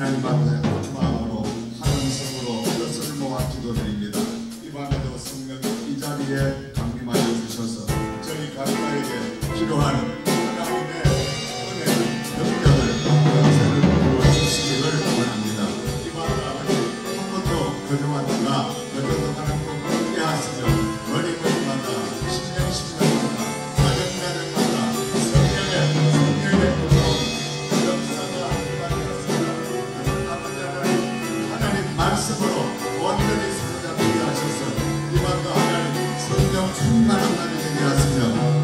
하나님 앞에 한 마음으로 한 성으로 뜻을 모아 기도드립니다. 이 밤에도 성령이 이 자리에 강림하여 주셔서 저희 각자에게 필요한 하나님의 은혜, 능력을, 권세를 부어주시기를 원합니다. 이 밤에 아버지 한 번도 거저마다가 거저도 하나님과 함께 하시며 머리마다 심령마다 가정마다 성령의 역사가 일어나셨습니다. 아버지 하나님 말씀으로 온전히 사로잡히게 하셔서 이 밤도 하나님 성령 충만한 날이 되게 하시며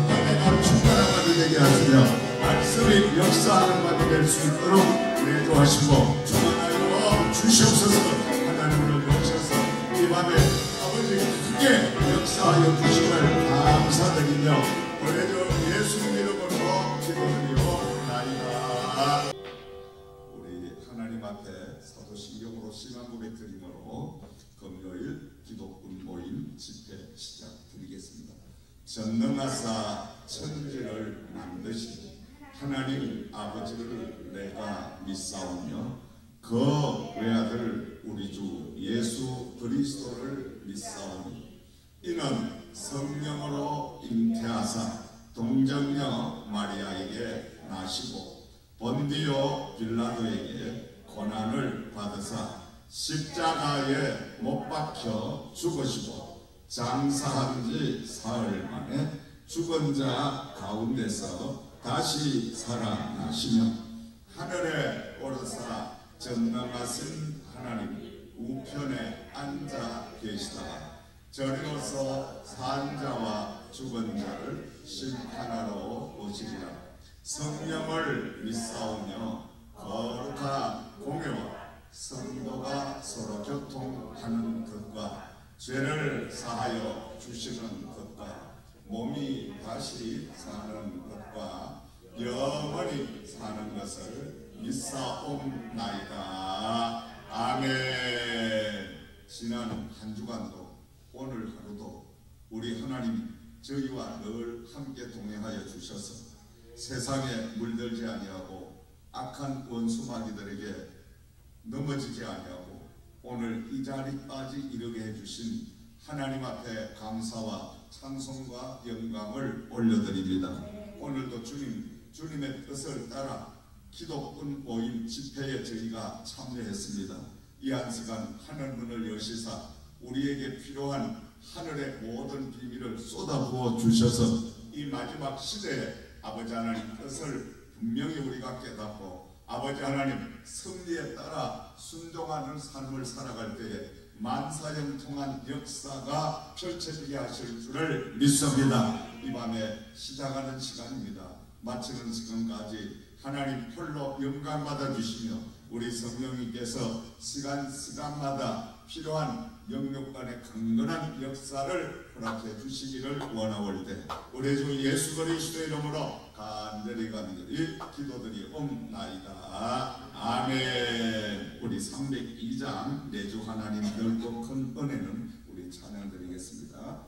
은혜가 충만한 날이 되게 하시며 말씀이 역사하는 밤이 될 수 있도록 내도하시고 충만하여 주시옵소서. 하나님을 모셔서 이 밤에 아버지 크게 역사하여 주심을 감사드리며 오래전 예수님 이름으로 기도드리옵나이다. 우리 하나님 앞에 사도신경으로 신앙 고백 드림으로 금요일 기독군 모임 집회 시작드리겠습니다. 전능하사 천지를 만드신 하나님 아버지를 내가 믿사오며 그 외아들 우리 주 예수 그리스도를 믿사오니 이는 성령으로 잉태하사 동정녀 마리아에게 나시고 본디오 빌라도에게 고난을 받으사 십자가에 못 박혀 죽으시고 장사한 지 사흘 만에 죽은 자 가운데서 다시 살아나시며 하늘에 오르사 전능하신 하나님 우편에 앉아 계시다가 저리로서 산 자와 죽은 자를 심판하러 오시리라. 성령을 믿사오며 거룩한 공회와 성도가 서로 교통하는 것과 죄를 사하여 주시는 것과 몸이 다시 사는 것과 영원히 사는 것을 믿사옵나이다. 아멘. 지난 한 주간도 오늘 하루도 우리 하나님 저희와 늘 함께 동행하여 주셔서 세상에 물들지 아니하고 악한 원수마귀들에게 넘어지지 아니하고 오늘 이 자리까지 이르게 해주신 하나님 앞에 감사와 찬송과 영광을 올려드립니다. 오늘도 주님의 뜻을 따라 기독군 모임 집회에 저희가 참여했습니다. 이 한 시간 하늘 문을 여시사 우리에게 필요한 하늘의 모든 비밀을 쏟아부어 주셔서 이 마지막 시대에 아버지 하나님 뜻을 분명히 우리가 깨닫고 아버지 하나님 섭리에 따라 순종하는 삶을 살아갈 때에 만사형통한 역사가 펼쳐지게 하실 줄을 믿습니다. 이 밤에 시작하는 시간입니다. 마치는 시간까지 하나님 홀로 영광 받아주시며 우리 성령님께서 시간마다 필요한 영역 간의 강건한 역사를 허락해 주시기를 원하올 때 우리 주 예수 그리스도의 이름으로 간절히 기도드리옵나이다. 아멘. 우리 302장 내주 하나님 넓고 큰 은혜는 우리 찬양 드리겠습니다.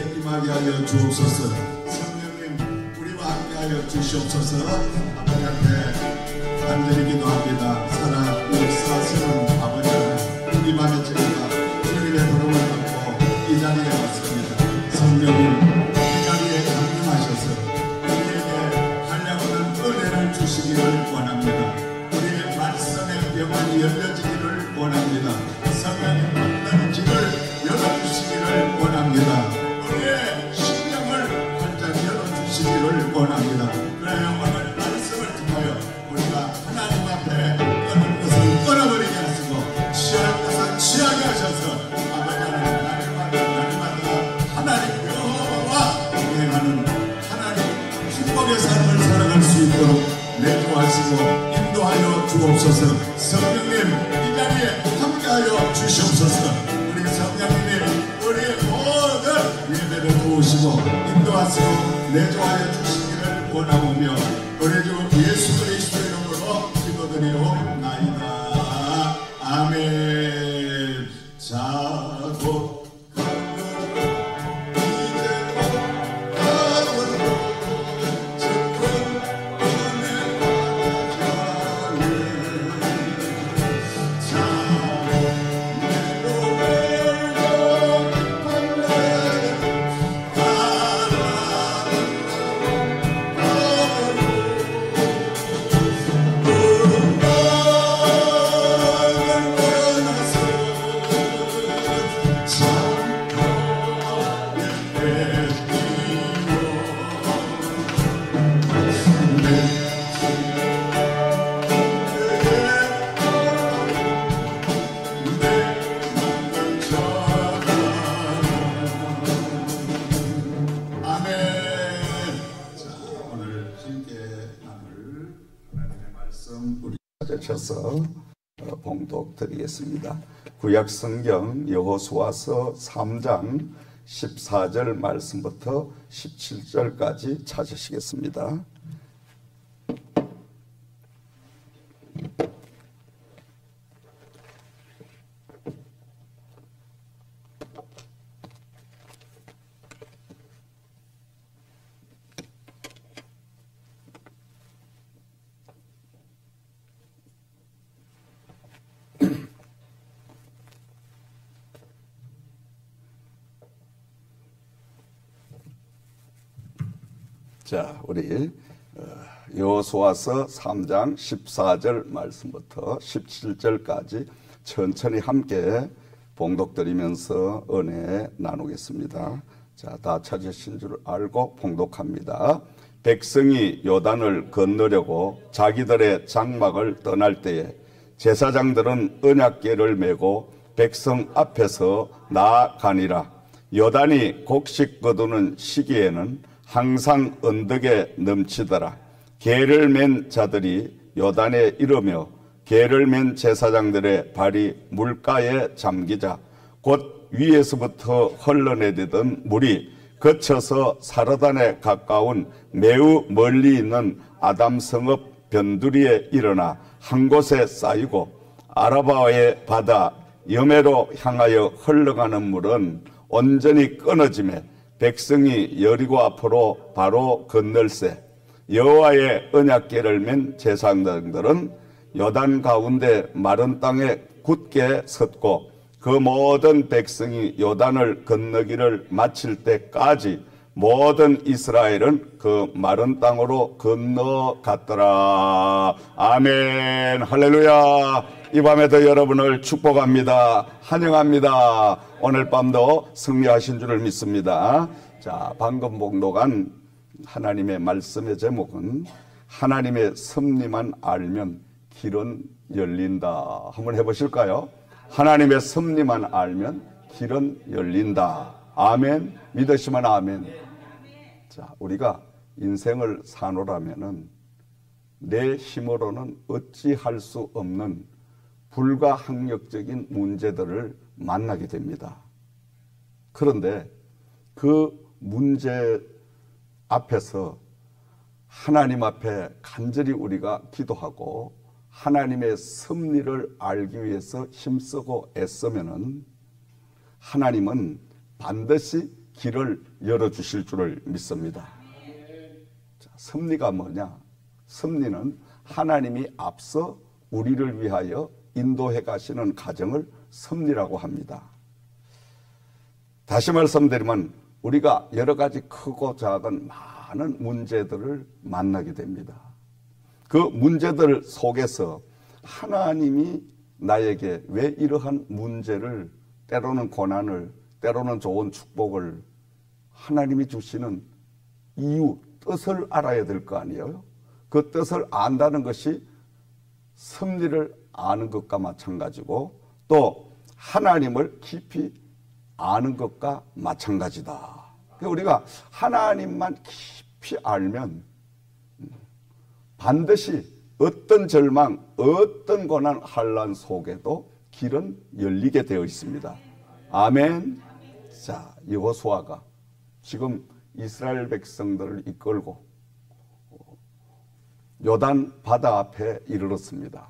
가운데 임하게 하여 주옵소서. 성령님 우리와 함께하여 주시옵소서. 아버지 앞에 간절히 기도합니다. 살아 역사하시는 아버지는 우리 밤에 저희가 주님의 부름을 받고 이 자리에 왔습니다. 성령님 이 자리에 강림하셔서 우리에게 하려는 은혜를 주시기를 원합니다. 우리의 말씀의 병안이 열려지기를 원합니다. 성령님 만나는 길을 열어주시기를 원합니다. 우리의 심령을 활짝 열어주시기를 원합니다. 그래야 오늘 말씀을 통하여 우리가 하나님 앞에 끊을 것을 끊어버리게 하시고 취할 것은 취하게 하셔서 아버지 날마다 하나님 여호와와 동행하는 하나님 축복의 삶을 살아갈 수 있도록 내도하시고 인도하여 주옵소서. 성령님 이 자리에 함께하여 주시옵소서. 우리 성령님이 우리의 모든 예배를 도우시고 인도하시고 내조하여 주시기를 원하오며 우리 주 예수 그리스도의 이름으로 기도드리옵나이다. 아멘. 자고 셔서 봉독 드리겠습니다. 구약 성경 여호수아서 3장 14절 말씀부터 17절까지 찾으시겠습니다. 자, 우리 여호수아서 3장 14절 말씀부터 17절까지 천천히 함께 봉독드리면서 은혜 나누겠습니다. 자, 다 찾으신 줄 알고 봉독합니다. 백성이 요단을 건너려고 자기들의 장막을 떠날 때에 제사장들은 언약궤를 메고 백성 앞에서 나아가니라. 요단이 곡식 거두는 시기에는 항상 언덕에 넘치더라. 궤를 맨 자들이 요단에 이르며 궤를 맨 제사장들의 발이 물가에 잠기자 곧 위에서부터 흘러내리던 물이 거쳐서 사르단에 가까운 매우 멀리 있는 아담성읍 변두리에 일어나 한 곳에 쌓이고 아라바의 바다 여매로 향하여 흘러가는 물은 온전히 끊어지매 백성이 여리고 앞으로 바로 건널세. 여호와의 언약궤를 맨 제사장들은 요단 가운데 마른 땅에 굳게 섰고 그 모든 백성이 요단을 건너기를 마칠 때까지 모든 이스라엘은 그 마른 땅으로 건너갔더라. 아멘. 할렐루야. 이 밤에도 여러분을 축복합니다. 환영합니다. 오늘 밤도 승리하신 줄을 믿습니다. 자, 방금 봉독한 하나님의 말씀의 제목은 하나님의 섭리만 알면 길은 열린다. 한번 해보실까요? 하나님의 섭리만 알면 길은 열린다. 아멘. 믿으시면 아멘. 자, 우리가 인생을 사노라면은 내 힘으로는 어찌할 수 없는 불가항력적인 문제들을 만나게 됩니다. 그런데 그 문제 앞에서 하나님 앞에 간절히 우리가 기도하고 하나님의 섭리를 알기 위해서 힘쓰고 애쓰면은 하나님은 반드시 길을 열어주실 줄을 믿습니다. 자, 섭리가 뭐냐? 섭리는 하나님이 앞서 우리를 위하여 인도해 가시는 과정을 섭리라고 합니다. 다시 말씀드리면 우리가 여러 가지 크고 작은 많은 문제들을 만나게 됩니다. 그 문제들 속에서 하나님이 나에게 왜 이러한 문제를, 때로는 고난을, 때로는 좋은 축복을 하나님이 주시는 이유, 뜻을 알아야 될 거 아니에요? 그 뜻을 안다는 것이 섭리를 아는 것과 마찬가지고 또 하나님을 깊이 아는 것과 마찬가지다. 우리가 하나님만 깊이 알면 반드시 어떤 절망, 어떤 고난, 환난 속에도 길은 열리게 되어 있습니다. 아멘. 자, 여호수아가 지금 이스라엘 백성들을 이끌고 요단 바다 앞에 이르렀습니다.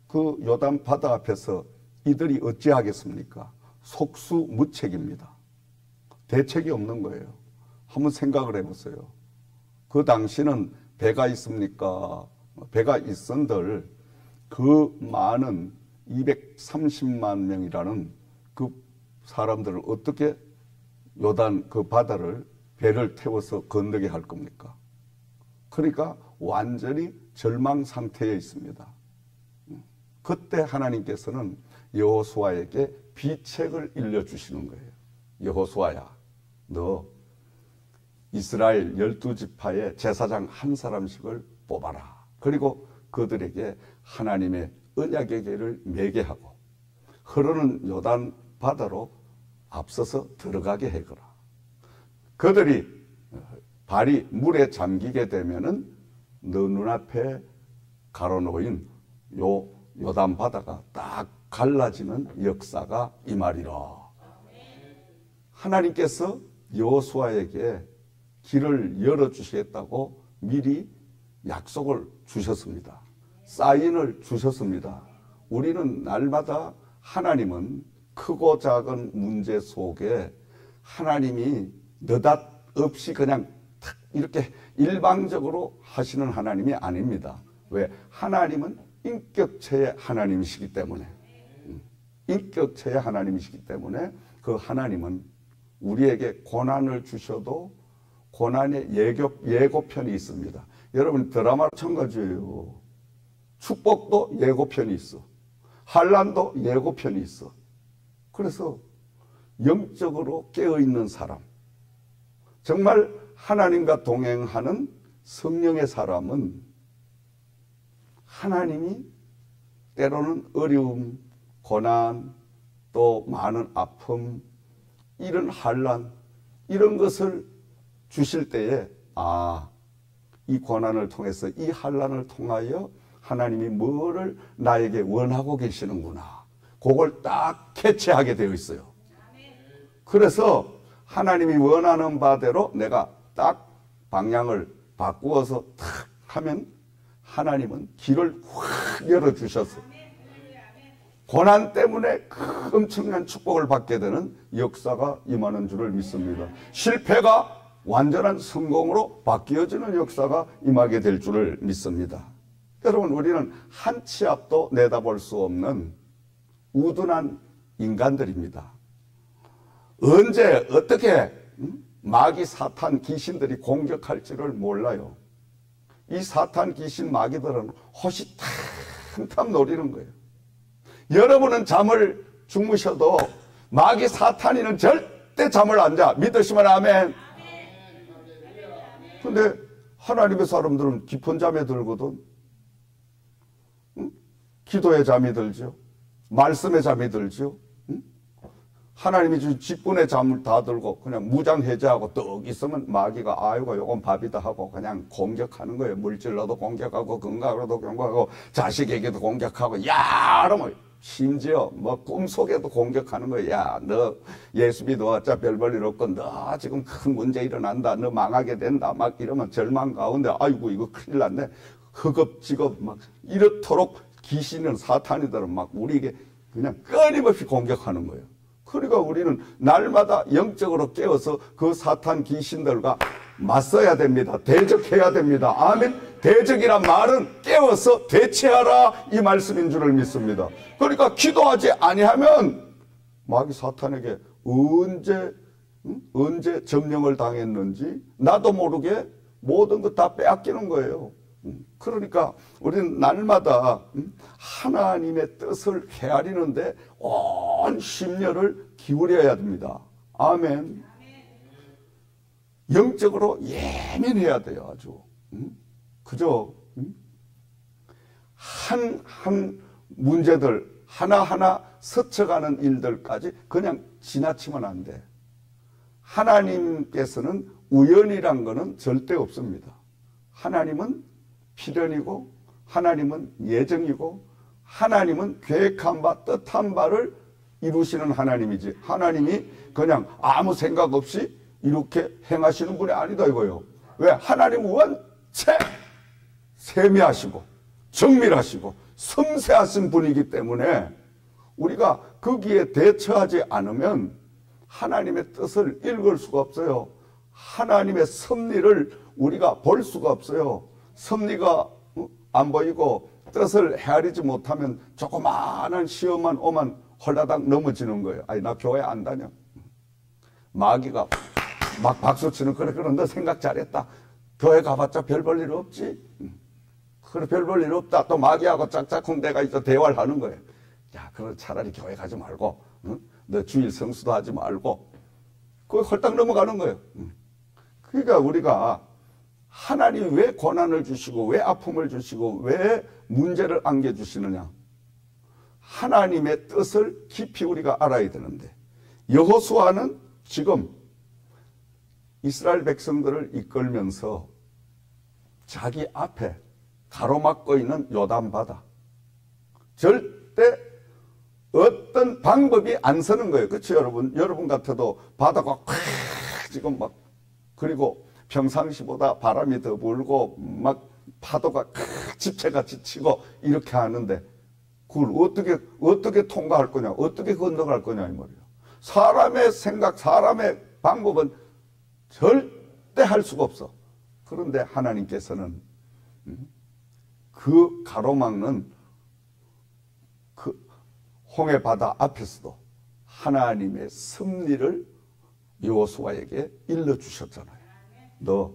그 요단 바다 앞에서 이들이 어찌하겠습니까? 속수무책입니다. 대책이 없는 거예요. 한번 생각을 해보세요. 그 당시는 배가 있습니까? 배가 있은들 그 많은 230만 명이라는 그 사람들을 어떻게 요단 그 바다를 배를 태워서 건너게 할 겁니까? 그러니까 완전히 절망 상태에 있습니다. 그때 하나님께서는 여호수아에게 비책을 일러주시는 거예요. 여호수아야, 너 이스라엘 12지파의 제사장 한 사람씩을 뽑아라. 그리고 그들에게 하나님의 언약의 길을 매게 하고 흐르는 요단 바다로 앞서서 들어가게 해거라. 그들이 발이 물에 잠기게 되면은 너 눈앞에 가로놓인 요 요단 바다가 딱 갈라지는 역사가 이 말이라. 하나님께서 여호수아에게 길을 열어주시겠다고 미리 약속을 주셨습니다. 사인을 주셨습니다. 우리는 날마다 하나님은 크고 작은 문제 속에 하나님이 느닷없이 그냥 탁 이렇게 일방적으로 하시는 하나님이 아닙니다. 왜? 하나님은 인격체의 하나님이시기 때문에, 인격체의 하나님이시기 때문에 그 하나님은 우리에게 고난을 주셔도 고난의 예고편이 있습니다. 여러분 드라마 마찬가지예요. 축복도 예고편이 있어. 환난도 예고편이 있어. 그래서 영적으로 깨어있는 사람, 정말 하나님과 동행하는 성령의 사람은 하나님이 때로는 어려움, 고난, 또 많은 아픔, 이런 환난, 이런 것을 주실 때에 이 고난을 통해서, 이 환난을 통하여 하나님이 뭐를 나에게 원하고 계시는구나, 그걸 딱 캐치하게 되어 있어요. 그래서 하나님이 원하는 바대로 내가 딱 방향을 바꾸어서 탁 하면 하나님은 길을 확 열어주셔서 고난 때문에 엄청난 축복을 받게 되는 역사가 임하는 줄을 믿습니다. 실패가 완전한 성공으로 바뀌어지는 역사가 임하게 될 줄을 믿습니다. 여러분, 우리는 한 치 앞도 내다볼 수 없는 우둔한 인간들입니다. 언제 어떻게 마귀 사탄 귀신들이 공격할지를 몰라요. 이 사탄 귀신 마귀들은 호시탐탐 노리는 거예요. 여러분은 잠을 주무셔도 마귀 사탄이는 절대 잠을 안 자. 믿으시면 아멘. 근데 하나님의 사람들은 깊은 잠에 들거든. 기도에 잠이 들죠. 말씀에 잠이 들죠. 하나님이 주신 직분의 잠을 다 들고 그냥 무장해제하고 떡 있으면 마귀가 아이고 요건 밥이다 하고 그냥 공격하는 거예요. 물질로도 공격하고 건강으로도 공격하고 자식에게도 공격하고, 야 그러면 심지어 뭐 꿈속에도 공격하는 거예요. 야, 너 예수 믿어왔자 별 볼 일 없고 너 지금 큰 문제 일어난다, 너 망하게 된다, 막 이러면 절망 가운데 아이고 이거 큰일 났네, 허겁지겁 막 이렇도록 귀신은 사탄이들은 막 우리에게 그냥 끊임없이 공격하는 거예요. 그러니까 우리는 날마다 영적으로 깨어서 그 사탄 귀신들과 맞서야 됩니다. 대적해야 됩니다. 아멘. 대적이란 말은 깨어서 대체하라 이 말씀인 줄을 믿습니다. 그러니까 기도하지 아니하면 마귀 사탄에게 언제 점령을 당했는지 나도 모르게 모든 것 다 빼앗기는 거예요. 그러니까 우리는 날마다 하나님의 뜻을 헤아리는데 온 심려를 기울여야 됩니다. 아멘. 영적으로 예민해야 돼요. 아주. 그저 한 문제들 하나하나 스쳐가는 일들까지 그냥 지나치면 안 돼. 하나님께서는 우연이란 거는 절대 없습니다. 하나님은 필연이고 하나님은 예정이고 하나님은 계획한 바 뜻한 바를 이루시는 하나님이지, 하나님이 그냥 아무 생각 없이 이렇게 행하시는 분이 아니다 이거예요. 왜? 하나님은 원체 세미하시고 정밀하시고 섬세하신 분이기 때문에 우리가 거기에 대처하지 않으면 하나님의 뜻을 읽을 수가 없어요. 하나님의 섭리를 우리가 볼 수가 없어요. 섭리가 안 보이고 뜻을 헤아리지 못하면 조그마한 시험만 오면 홀라당 넘어지는 거예요. 아니 나 교회 안 다녀. 마귀가 막 박수치는 그래 너 생각 잘했다. 교회 가봤자 별 볼 일 없지. 그래 별 볼 일 없다. 또 마귀하고 짝짝꿍 대가 있어 대화를 하는 거예요. 야 그럼 차라리 교회 가지 말고 너 주일 성수도 하지 말고 그거 홀딱 넘어가는 거예요. 그러니까 우리가 하나님이 왜 고난을 주시고 왜 아픔을 주시고 왜 문제를 안겨주시느냐, 하나님의 뜻을 깊이 우리가 알아야 되는데, 여호수아는 지금 이스라엘 백성들을 이끌면서 자기 앞에 가로막고 있는 요단바다, 절대 어떤 방법이 안 서는 거예요. 그렇죠 여러분? 여러분 같아도 바다가 콱 지금 막, 그리고 평상시보다 바람이 더 불고 막 파도가 집채같이 치고 이렇게 하는데 그걸 어떻게 통과할 거냐, 어떻게 건너갈 거냐 이 말이에요. 사람의 생각, 사람의 방법은 절대 할 수가 없어. 그런데 하나님께서는 그 가로막는 그 홍해 바다 앞에서도 하나님의 섭리를 여호수아에게 일러주셨잖아요. 너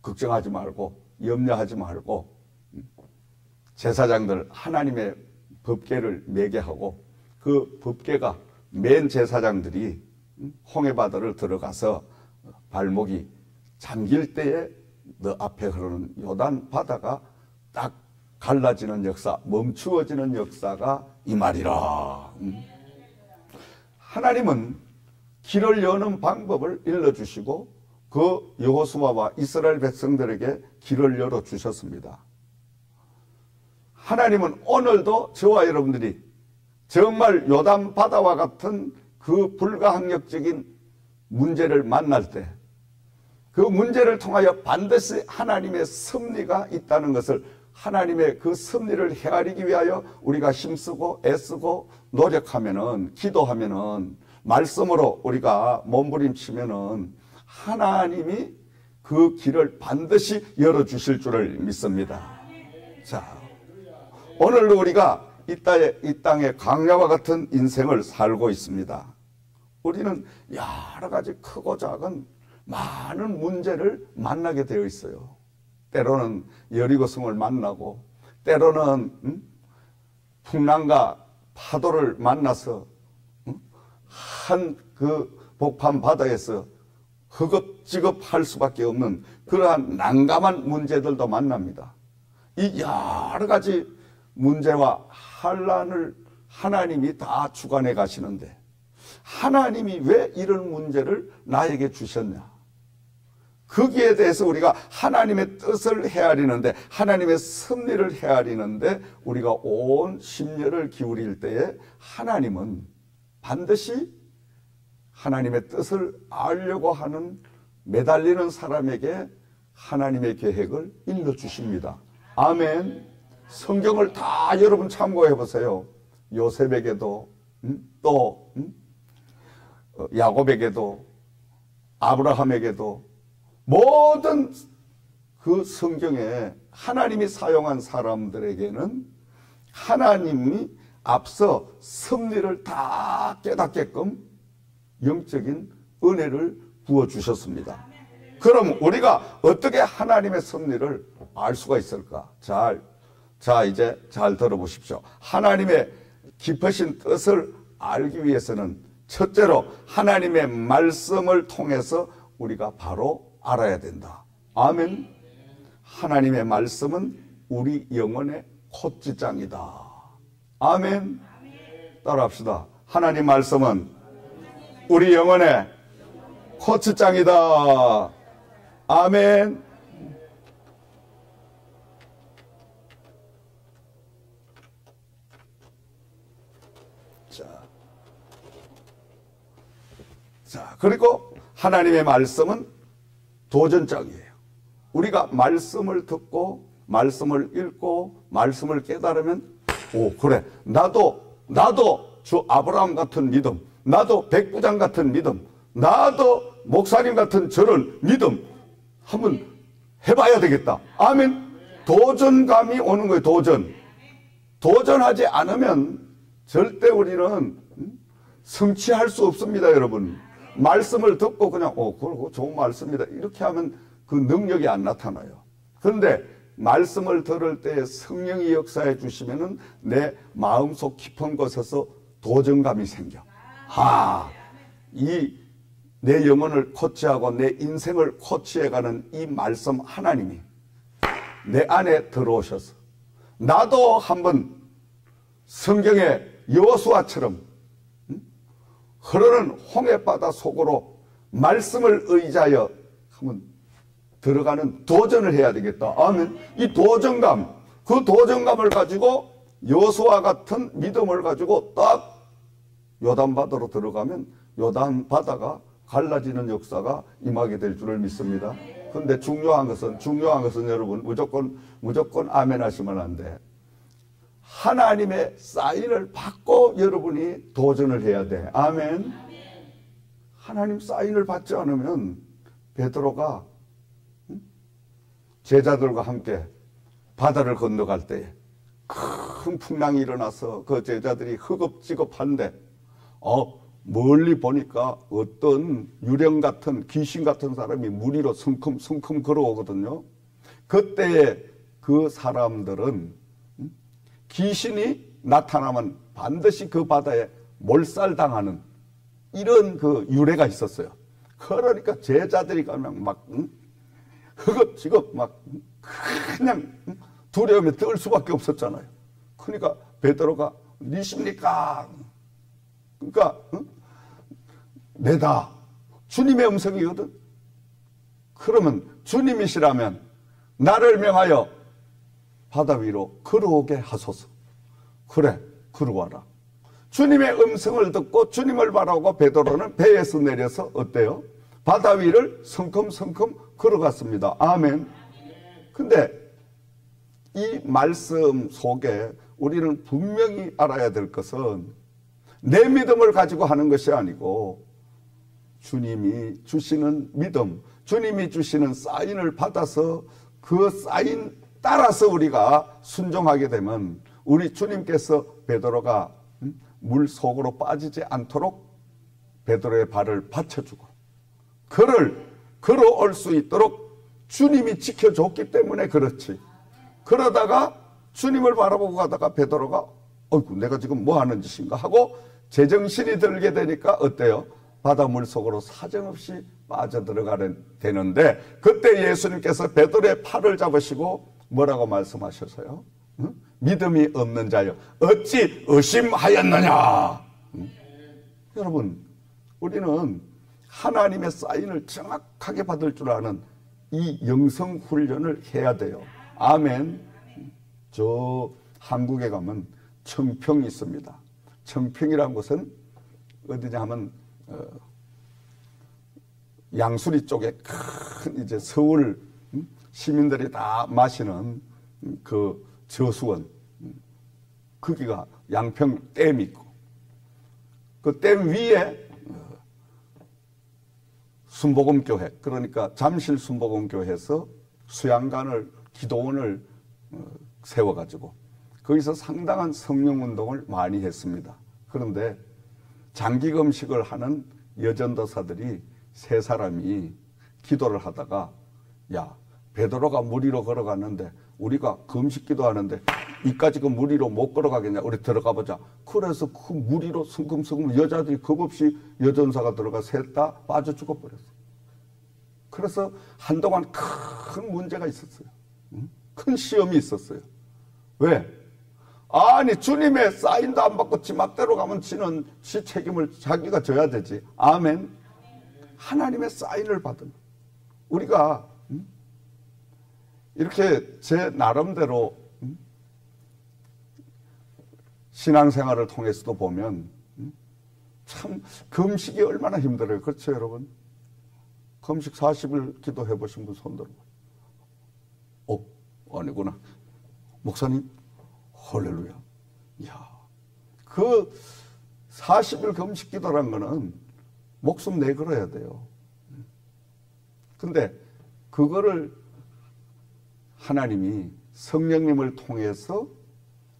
걱정하지 말고 염려하지 말고 제사장들 하나님의 법궤를 매게 하고 그 법궤가 맨 제사장들이 홍해바다를 들어가서 발목이 잠길 때에 너 앞에 흐르는 요단 바다가 딱 갈라지는 역사, 멈추어지는 역사가 이 말이라. 하나님은 길을 여는 방법을 일러주시고 그 여호수아와 이스라엘 백성들에게 길을 열어주셨습니다. 하나님은 오늘도 저와 여러분들이 정말 요단 바다와 같은 그 불가항력적인 문제를 만날 때 그 문제를 통하여 반드시 하나님의 섭리가 있다는 것을, 하나님의 그 섭리를 헤아리기 위하여 우리가 힘쓰고 애쓰고 노력하면은, 기도하면은, 말씀으로 우리가 몸부림치면은 하나님이 그 길을 반드시 열어주실 줄을 믿습니다. 자, 오늘도 우리가 이 땅에 광야와 같은 인생을 살고 있습니다. 우리는 여러 가지 크고 작은 많은 문제를 만나게 되어 있어요. 때로는 여리고성을 만나고, 때로는 풍랑과 파도를 만나서 한 그 복판 바다에서 허겁지겁할 수밖에 없는 그러한 난감한 문제들도 만납니다. 이 여러 가지 문제와 환난을 하나님이 다 주관해 가시는데 하나님이 왜 이런 문제를 나에게 주셨냐? 거기에 대해서 우리가 하나님의 뜻을 헤아리는데, 하나님의 섭리를 헤아리는데 우리가 온 심려를 기울일 때에 하나님은 반드시 하나님의 뜻을 알려고 하는 매달리는 사람에게 하나님의 계획을 일러주십니다. 아멘. 성경을 다 여러분 참고해 보세요. 요셉에게도 또 야곱에게도 아브라함에게도 모든 그 성경에 하나님이 사용한 사람들에게는 하나님이 앞서 섭리를 다 깨닫게끔 영적인 은혜를 부어주셨습니다. 그럼 우리가 어떻게 하나님의 섭리를 알 수가 있을까? 이제 잘 들어보십시오. 하나님의 깊으신 뜻을 알기 위해서는 첫째로 하나님의 말씀을 통해서 우리가 바로 알아야 된다. 아멘. 하나님의 말씀은 우리 영혼의 콧지장이다. 아멘. 따라합시다. 하나님 말씀은 우리 영혼의 콧지장이다. 아멘. 자, 그리고 하나님의 말씀은 도전장이에요. 우리가 말씀을 듣고 말씀을 읽고 말씀을 깨달으면 그래, 나도 주 아브라함 같은 믿음, 나도 백부장 같은 믿음, 나도 목사님 같은 저런 믿음 한번 해봐야 되겠다. 아멘. 도전감이 오는 거예요. 도전하지 않으면 절대 우리는 성취할 수 없습니다. 여러분, 말씀을 듣고 그냥 그거 좋은 말씀이다 이렇게 하면 그 능력이 안 나타나요. 그런데 말씀을 들을 때 성령이 역사해 주시면은 내 마음속 깊은 곳에서 도전감이 생겨. 내 영혼을 코치하고 내 인생을 코치해가는 이 말씀 하나님이 내 안에 들어오셔서 나도 한번 성경의 여호수아처럼 흐르는 홍해바다 속으로 말씀을 의지하여 한번 들어가는 도전을 해야 되겠다. 아멘. 이 도전감, 그 도전감을 가지고 여호수아 같은 믿음을 가지고 딱 요단바다로 들어가면 요단바다가 갈라지는 역사가 임하게 될 줄을 믿습니다. 그런데 중요한 것은 여러분 무조건 아멘 하시면 안 돼. 하나님의 사인을 받고 여러분이 도전을 해야 돼. 아멘. 하나님 사인을 받지 않으면 베드로가 제자들과 함께 바다를 건너갈 때 큰 풍랑이 일어나서 그 제자들이 허겁지겁한데 멀리 보니까 어떤 유령 같은 귀신 같은 사람이 물 위로 성큼 걸어오거든요. 그때에 그 사람들은 귀신이 나타나면 반드시 그 바다에 몰살당하는 이런 그 유래가 있었어요. 그러니까 제자들이 가면 막 허겁지겁 막 그냥 두려움에 떨 수밖에 없었잖아요. 그러니까 베드로가 니십니까? 그러니까 내다 주님의 음성이거든. 그러면 주님이시라면 나를 명하여 바다 위로 걸어오게 하소서. 그래, 걸어와라. 주님의 음성을 듣고 주님을 바라보고 베드로는 배에서 내려서 어때요? 바다 위를 성큼성큼 걸어갔습니다. 아멘. 근데 이 말씀 속에 우리는 분명히 알아야 될 것은 내 믿음을 가지고 하는 것이 아니고 주님이 주시는 믿음, 주님이 주시는 사인을 받아서 그 사인 따라서 우리가 순종하게 되면 우리 주님께서 베드로가 물 속으로 빠지지 않도록 베드로의 발을 받쳐주고 그를 걸어올 수 있도록 주님이 지켜줬기 때문에 그렇지. 그러다가 주님을 바라보고 가다가 베드로가 어이구 내가 지금 뭐 하는 짓인가 하고 제정신이 들게 되니까 어때요? 바닷물 속으로 사정없이 빠져들어가게 되는데 그때 예수님께서 베드로의 팔을 잡으시고 뭐라고 말씀하셨어요? 응? 믿음이 없는 자여 어찌 의심하였느냐? 응? 여러분 우리는 하나님의 사인을 정확하게 받을 줄 아는 이 영성 훈련을 해야 돼요. 아멘. 저 한국에 가면 청평이 있습니다. 청평이라는 곳은 어디냐 하면 양수리 쪽에 큰 이제 서울 시민들이 다 마시는 그 저수원 거기가 양평 댐이 있고 그 댐 위에 순복음교회, 그러니까 잠실 순복음교회에서 수양관을, 기도원을 세워가지고 거기서 상당한 성령운동을 많이 했습니다. 그런데 장기금식을 하는 여전도사들이 세 사람이 기도를 하다가, 야, 베드로가 물 위로 걸어갔는데 우리가 금식기도 하는데 이까지 그 물 위로 못 걸어가겠냐, 우리 들어가 보자. 그래서 그 물 위로 성금성금 여자들이 겁없이 여전사가 들어가 셋 다 빠져 죽어버렸어. 그래서 한동안 큰 문제가 있었어요. 큰 시험이 있었어요. 왜? 아니, 주님의 사인도 안 받고 지 맘대로 가면 지는 지 책임을 자기가 져야 되지. 아멘. 하나님의 사인을 받은 우리가 이렇게 제 나름대로 신앙생활을 통해서도 보면 참 금식이 얼마나 힘들어요. 그렇죠, 여러분? 금식 40일 기도해 보신 분 손 들어봐요. 아니구나. 목사님, 할렐루야. 이야, 그 40일 금식 기도란 거는 목숨 내걸어야 돼요. 근데 그거를 하나님이 성령님을 통해서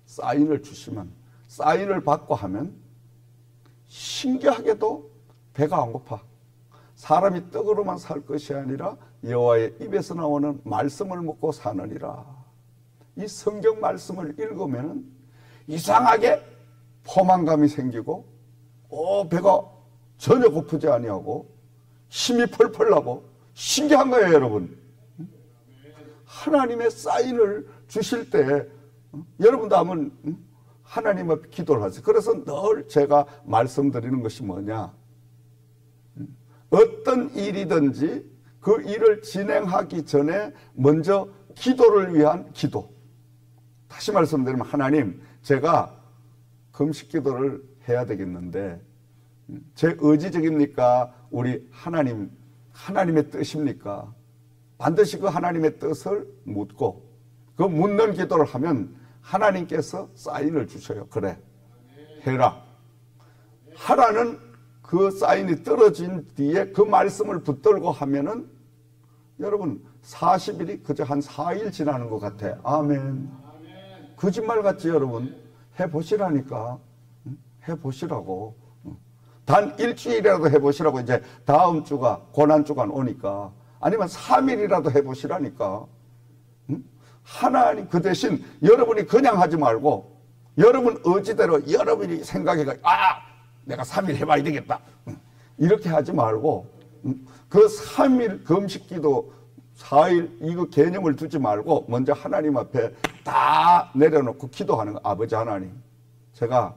사인을 주시면, 사인을 받고 하면 신기하게도 배가 안 고파. 사람이 떡으로만 살 것이 아니라 여호와의 입에서 나오는 말씀을 먹고 사느니라. 이 성경 말씀을 읽으면 이상하게 포만감이 생기고 배가 전혀 고프지 아니하고 힘이 펄펄 나고 신기한 거예요, 여러분. 하나님의 사인을 주실 때 여러분도 한번 하나님 앞에 기도를 하세요. 그래서 늘 제가 말씀드리는 것이 뭐냐, 어떤 일이든지 그 일을 진행하기 전에 먼저 기도를 위한 기도. 다시 말씀드리면, 하나님, 제가 금식 기도를 해야 되겠는데 제 의지적입니까? 우리 하나님의 뜻입니까? 반드시 그 하나님의 뜻을 묻고 그 묻는 기도를 하면 하나님께서 사인을 주셔요. 그래, 해라. 하라는 그 사인이 떨어진 뒤에 그 말씀을 붙들고 하면은 여러분 40일이 그저 한 4일 지나는 것 같아. 아멘. 거짓말 같지, 여러분? 해보시라니까. 해보시라고. 단 일주일이라도 해보시라고. 이제 다음 주가 고난주가 오니까. 아니면 3일이라도 해보시라니까. 하나님, 그 대신 여러분이 그냥 하지 말고 여러분 의지대로 여러분이 생각해가, 내가 3일 해봐야 되겠다. 이렇게 하지 말고 그 3일 금식기도 4일 이거 개념을 두지 말고 먼저 하나님 앞에 다 내려놓고 기도하는 거. 아버지 하나님, 제가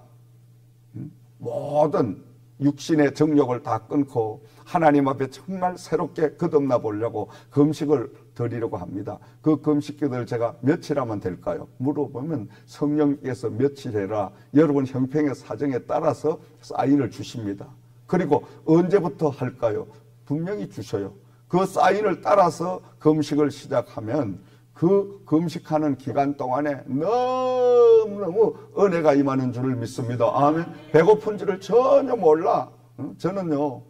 모든 육신의 정욕을 다 끊고 하나님 앞에 정말 새롭게 거듭나 보려고 금식을 드리려고 합니다. 그 금식기도를 제가 며칠 하면 될까요? 물어보면 성령께서 며칠 해라. 여러분 형평의 사정에 따라서 사인을 주십니다. 그리고 언제부터 할까요? 분명히 주셔요. 그 사인을 따라서 금식을 시작하면 그 금식하는 기간 동안에 너무너무 은혜가 임하는 줄을 믿습니다. 아멘. 배고픈지를 전혀 몰라. 저는요,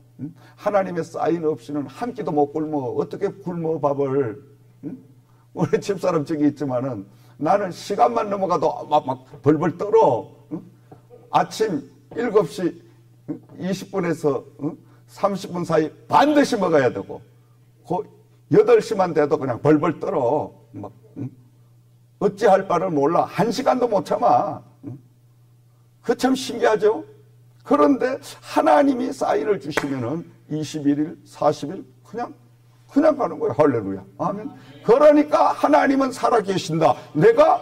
하나님의 사인 없이는 한 끼도 못 굶어. 어떻게 굶어 밥을. 우리 집사람 저기 있지만은 나는 시간만 넘어가도 막 벌벌 떨어. 아침 7시 20분에서 30분 사이 반드시 먹어야 되고, 그 8시만 돼도 그냥 벌벌 떨어. 막, 어찌할 바를 몰라. 1시간도 못 참아. 그 참 신기하죠? 그런데 하나님이 사인을 주시면은 21일, 40일 그냥 가는 거예요. 할렐루야. 아멘. 그러니까 하나님은 살아계신다. 내가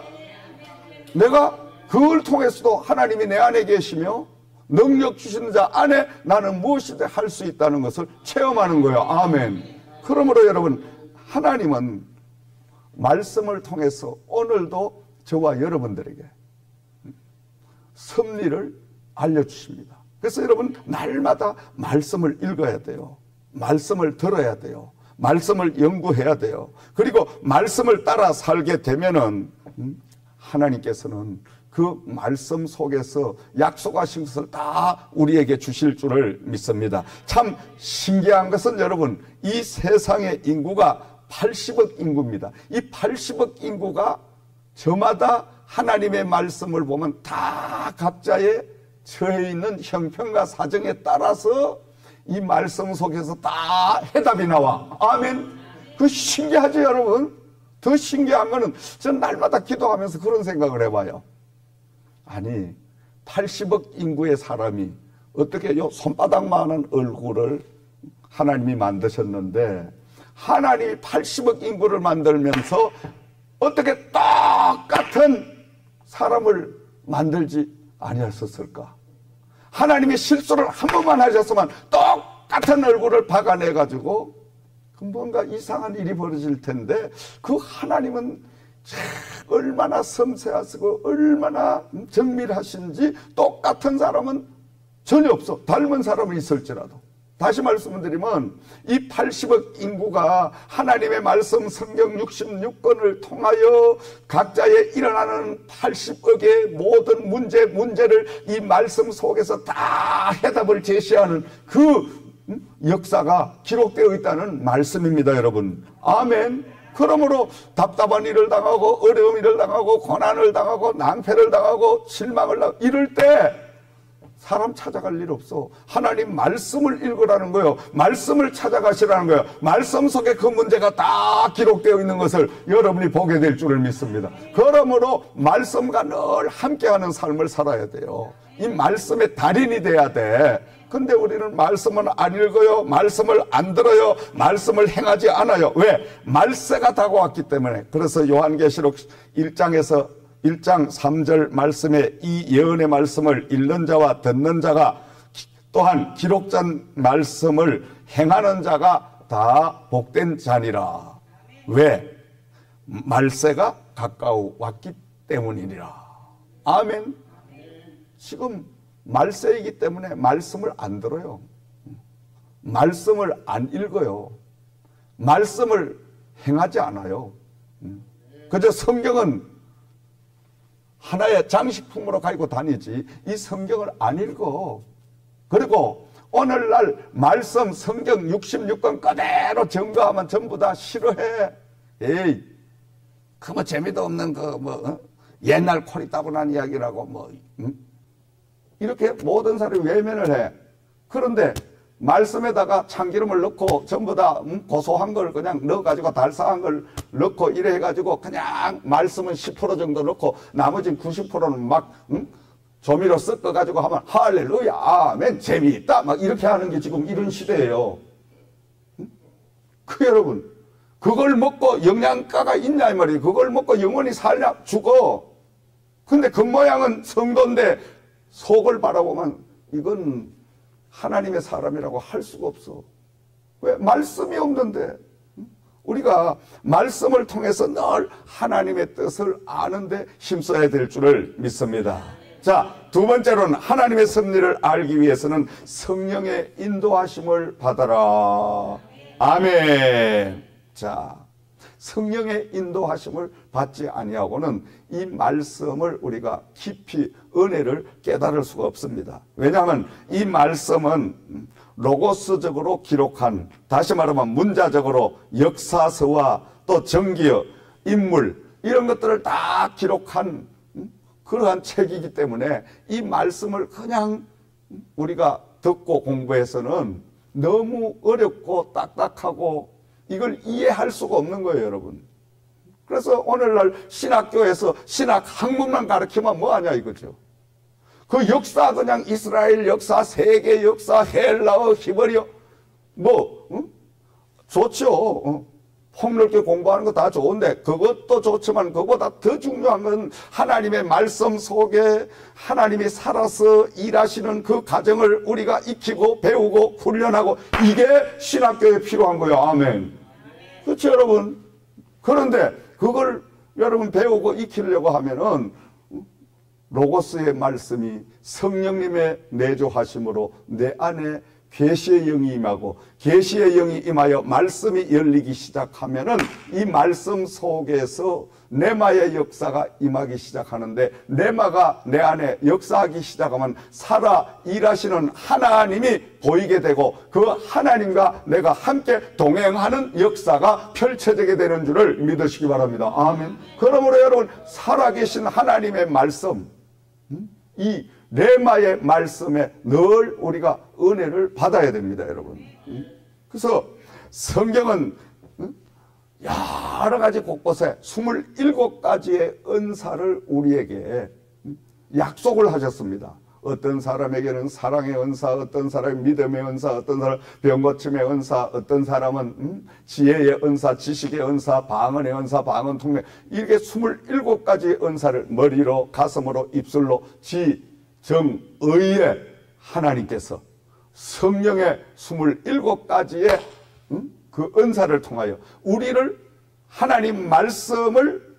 그걸 통해서도 하나님이 내 안에 계시며 능력 주시는 자 안에 나는 무엇이든 할 수 있다는 것을 체험하는 거예요. 아멘. 그러므로 여러분, 하나님은 말씀을 통해서 오늘도 저와 여러분들에게 섭리를 알려주십니다. 그래서 여러분, 날마다 말씀을 읽어야 돼요. 말씀을 들어야 돼요. 말씀을 연구해야 돼요. 그리고 말씀을 따라 살게 되면은 하나님께서는 그 말씀 속에서 약속하신 것을 다 우리에게 주실 줄을 믿습니다. 참 신기한 것은 여러분, 이 세상의 인구가 80억 인구입니다. 이 80억 인구가 저마다 하나님의 말씀을 보면 다 각자의 처해 있는 형편과 사정에 따라서 이 말씀 속에서 다 해답이 나와. 아멘. 그 신기하죠, 여러분? 더 신기한 거는 전 날마다 기도하면서 그런 생각을 해봐요. 아니, 80억 인구의 사람이 어떻게 요 손바닥만한 얼굴을 하나님이 만드셨는데, 하나님이 80억 인구를 만들면서 어떻게 똑같은 사람을 만들지 아니었을까? 하나님이 실수를 한 번만 하셨으면 똑같은 얼굴을 박아내가지고 뭔가 이상한 일이 벌어질 텐데, 그 하나님은 얼마나 섬세하시고 얼마나 정밀하신지 똑같은 사람은 전혀 없어. 닮은 사람은 있을지라도. 다시 말씀을 드리면 이 80억 인구가 하나님의 말씀 성경 66권을 통하여 각자의 일어나는 80억의 모든 문제를 이 말씀 속에서 다 해답을 제시하는 그 역사가 기록되어 있다는 말씀입니다, 여러분. 아멘. 그러므로 답답한 일을 당하고 어려운 일을 당하고 고난을 당하고 낭패를 당하고 실망을 당하고 이럴 때 사람 찾아갈 일 없어. 하나님 말씀을 읽으라는 거예요. 말씀을 찾아가시라는 거예요. 말씀 속에 그 문제가 다 기록되어 있는 것을 여러분이 보게 될 줄을 믿습니다. 그러므로 말씀과 늘 함께하는 삶을 살아야 돼요. 이 말씀의 달인이 돼야 돼. 근데 우리는 말씀을 안 읽어요. 말씀을 안 들어요. 말씀을 행하지 않아요. 왜? 말세가 다가왔기 때문에. 그래서 요한계시록 1장에서 1장 3절 말씀에 이 예언의 말씀을 읽는 자와 듣는 자가 또한 기록된 말씀을 행하는 자가 다 복된 자니라. 왜? 말세가 가까워 왔기 때문이니라. 아멘. 지금 말세이기 때문에 말씀을 안 들어요. 말씀을 안 읽어요. 말씀을 행하지 않아요. 그저 성경은 하나의 장식품으로 가지고 다니지 이 성경을 안 읽어. 그리고 오늘날 말씀 성경 66권 그대로 증거하면 전부 다 싫어해. 에이, 그 뭐 재미도 없는 옛날 코리 따분한 이야기라고 이렇게 모든 사람이 외면을 해. 그런데 말씀에다가 참기름을 넣고 전부 다 고소한 걸 그냥 넣어가지고 달사한 걸 넣고 이래 해가지고 그냥 말씀은 10% 정도 넣고 나머지 90%는 막 조미료 섞어가지고 하면 할렐루야 아멘 재미있다 막 이렇게 하는 게 지금 이런 시대예요. 그 여러분 그걸 먹고 영양가가 있냐 이 말이에요. 그걸 먹고 영원히 살냐 죽어. 근데 그 모양은 성도인데 속을 바라보면 이건 하나님의 사람이라고 할 수가 없어. 왜? 말씀이 없는데. 우리가 말씀을 통해서 늘 하나님의 뜻을 아는데 힘써야 될 줄을 믿습니다. 자, 두 번째로는 하나님의 섭리를 알기 위해서는 성령의 인도하심을 받아라. 아멘. 자, 성령의 인도하심을 받지 아니하고는 이 말씀을 우리가 깊이 은혜를 깨달을 수가 없습니다. 왜냐하면 이 말씀은 로고스적으로 기록한, 다시 말하면 문자적으로 역사서와 또 전기어, 인물 이런 것들을 다 기록한 그러한 책이기 때문에 이 말씀을 그냥 우리가 듣고 공부해서는 너무 어렵고 딱딱하고 이걸 이해할 수가 없는 거예요, 여러분. 그래서 오늘날 신학교에서 신학 학문만 가르치면 뭐하냐 이거죠. 그 역사 그냥 이스라엘 역사, 세계 역사, 헬라어, 히브리어 좋죠. 폭넓게 공부하는 거 다 좋은데 그것도 좋지만 그보다 더 중요한 건 하나님의 말씀 속에 하나님이 살아서 일하시는 그 과정을 우리가 익히고 배우고 훈련하고 이게 신학교에 필요한 거예요. 아멘. 그렇죠, 여러분. 그런데 그걸 여러분 배우고 익히려고 하면은 로고스의 말씀이 성령님의 내조하심으로 내 안에 계시의 영이 임하고 계시의 영이 임하여 말씀이 열리기 시작하면은 이 말씀 속에서 레마의 역사가 임하기 시작하는데, 레마가 내 안에 역사하기 시작하면 살아 일하시는 하나님이 보이게 되고 그 하나님과 내가 함께 동행하는 역사가 펼쳐지게 되는 줄을 믿으시기 바랍니다. 아멘. 그러므로 여러분, 살아계신 하나님의 말씀, 이 레마의 말씀에 늘 우리가 은혜를 받아야 됩니다, 여러분. 그래서 성경은 여러 가지 곳곳에 27가지의 은사를 우리에게 약속을 하셨습니다. 어떤 사람에게는 사랑의 은사, 어떤 사람은 믿음의 은사, 어떤 사람은 병고침의 은사, 어떤 사람은 지혜의 은사, 지식의 은사, 방언의 은사, 방언 통례, 이렇게 27가지의 은사를 머리로, 가슴으로, 입술로 지정의의 하나님께서 성령의 27가지의 그 은사를 통하여 우리를 하나님 말씀을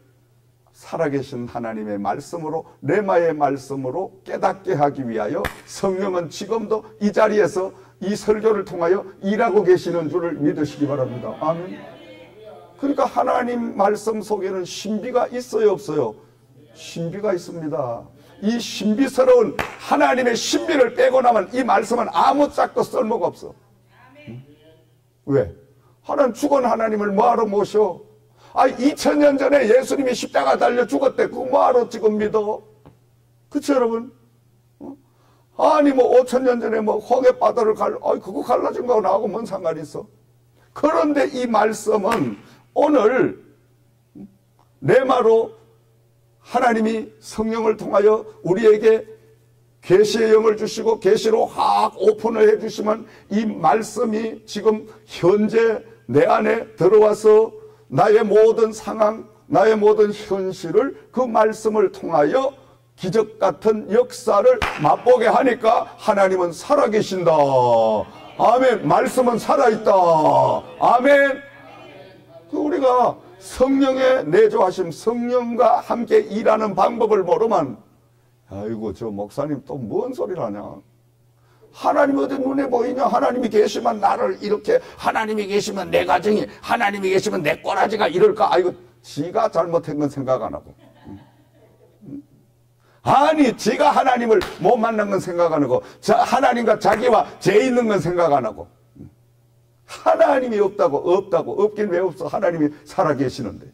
살아계신 하나님의 말씀으로, 레마의 말씀으로 깨닫게 하기 위하여 성령은 지금도 이 자리에서 이 설교를 통하여 일하고 계시는 줄을 믿으시기 바랍니다. 아멘. 그러니까 하나님 말씀 속에는 신비가 있어요, 없어요? 신비가 있습니다. 이 신비스러운 하나님의 신비를 빼고 나면 이 말씀은 아무 짝도 쓸모가 없어. 왜? 하나님 죽은 하나님을 뭐하러 모셔? 2000년 전에 예수님이 십자가 달려 죽었대. 그거 뭐하러 지금 믿어? 그치 여러분? 아니 5000년 전에 홍해바다를 그거 갈라진 거하고 나하고 뭔 상관이 있어? 그런데 이 말씀은 오늘 레마로 하나님이 성령을 통하여 우리에게 계시의 영을 주시고 계시로 확 오픈을 해주시면 이 말씀이 지금 현재 내 안에 들어와서 나의 모든 상황, 나의 모든 현실을 그 말씀을 통하여 기적 같은 역사를 맛보게 하니까 하나님은 살아계신다. 아멘. 말씀은 살아있다. 아멘. 우리가 성령의 내조하심, 성령과 함께 일하는 방법을 모르면 아이고 저 목사님 또 뭔 소리를 하냐. 하나님 어디 눈에 보이냐. 하나님이 계시면 나를 이렇게, 하나님이 계시면 내 가정이, 하나님이 계시면 내 꼬라지가 이럴까. 아이고 지가 잘못한 건 생각 안 하고, 아니 지가 하나님을 못 만난 건 생각 안 하고, 하나님과 자기와 죄 있는 건 생각 안 하고, 하나님이 없다고 없긴 왜 없어. 하나님이 살아계시는데,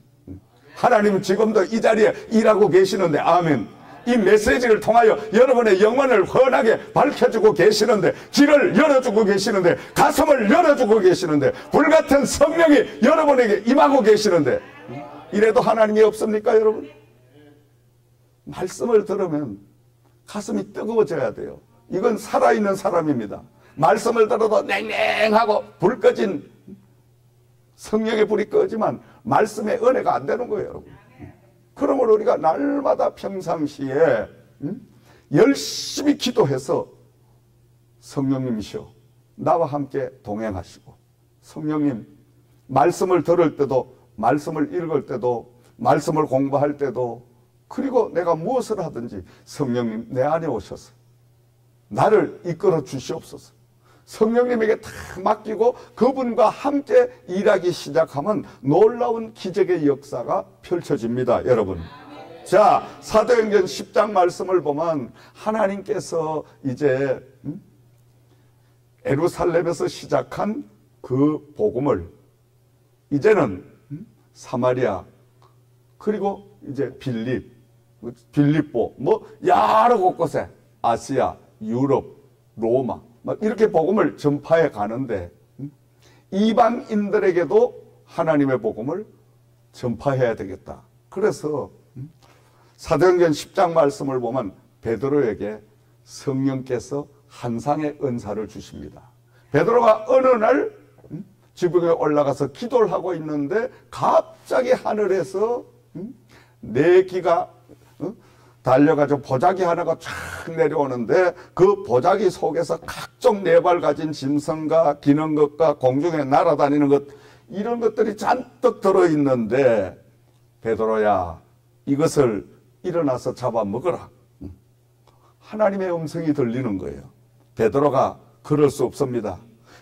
하나님은 지금도 이 자리에 일하고 계시는데. 아멘. 이 메시지를 통하여 여러분의 영혼을 환하게 밝혀주고 계시는데, 길을 열어주고 계시는데, 가슴을 열어주고 계시는데, 불같은 성령이 여러분에게 임하고 계시는데, 이래도 하나님이 없습니까 여러분? 말씀을 들으면 가슴이 뜨거워져야 돼요. 이건 살아있는 사람입니다. 말씀을 들어도 냉랭하고 불 꺼진 성령의 불이 꺼지만 말씀의 은혜가 안 되는 거예요 여러분. 그러므로 우리가 날마다 평상시에 열심히 기도해서 성령님이시여 나와 함께 동행하시고, 성령님 말씀을 들을 때도, 말씀을 읽을 때도, 말씀을 공부할 때도, 그리고 내가 무엇을 하든지 성령님 내 안에 오셔서 나를 이끌어 주시옵소서. 성령님에게 다 맡기고 그분과 함께 일하기 시작하면 놀라운 기적의 역사가 펼쳐집니다 여러분. 자, 사도행전 10장 말씀을 보면 하나님께서 이제 예루살렘에서 시작한 그 복음을 이제는 사마리아, 그리고 이제 빌립보, 여러 곳곳에 아시아, 유럽, 로마 이렇게 복음을 전파해 가는데, 이방인들에게도 하나님의 복음을 전파해야 되겠다. 그래서 사도행전 10장 말씀을 보면 베드로에게 성령께서 한상의 은사를 주십니다. 베드로가 어느 날 지붕에 올라가서 기도를 하고 있는데 갑자기 하늘에서 내기가 달려가지고 보자기 하나가 쫙 내려오는데, 그 보자기 속에서 각종 네발 가진 짐승과 기는 것과 공중에 날아다니는 것, 이런 것들이 잔뜩 들어있는데, 베드로야 이것을 일어나서 잡아먹어라. 하나님의 음성이 들리는 거예요. 베드로가 그럴 수 없습니다.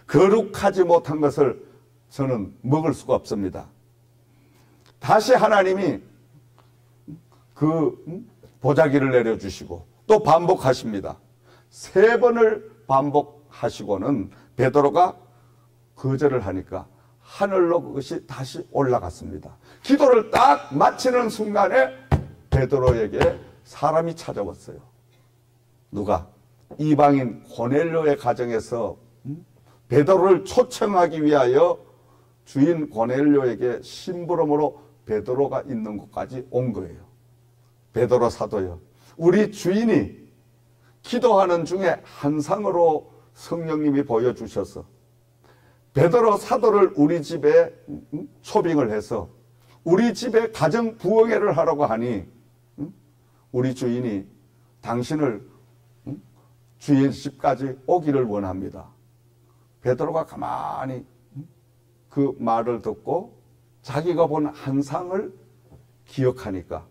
거룩하지 못한 것을 저는 먹을 수가 없습니다. 다시 하나님이 그 보자기를 내려주시고 또 반복하십니다. 3번을 반복하시고는 베드로가 거절을 하니까 하늘로 그것이 다시 올라갔습니다. 기도를 딱 마치는 순간에 베드로에게 사람이 찾아왔어요. 누가? 이방인 고넬료의 가정에서 베드로를 초청하기 위하여 주인 고넬료에게 심부름으로 베드로가 있는 곳까지 온 거예요. 베드로 사도요, 우리 주인이 기도하는 중에 환상으로 성령님이 보여주셔서 베드로 사도를 우리 집에 초빙을 해서 우리 집에 가정 부흥회를 하라고 하니 우리 주인이 당신을 주인 집까지 오기를 원합니다. 베드로가 가만히 그 말을 듣고 자기가 본 환상을 기억하니까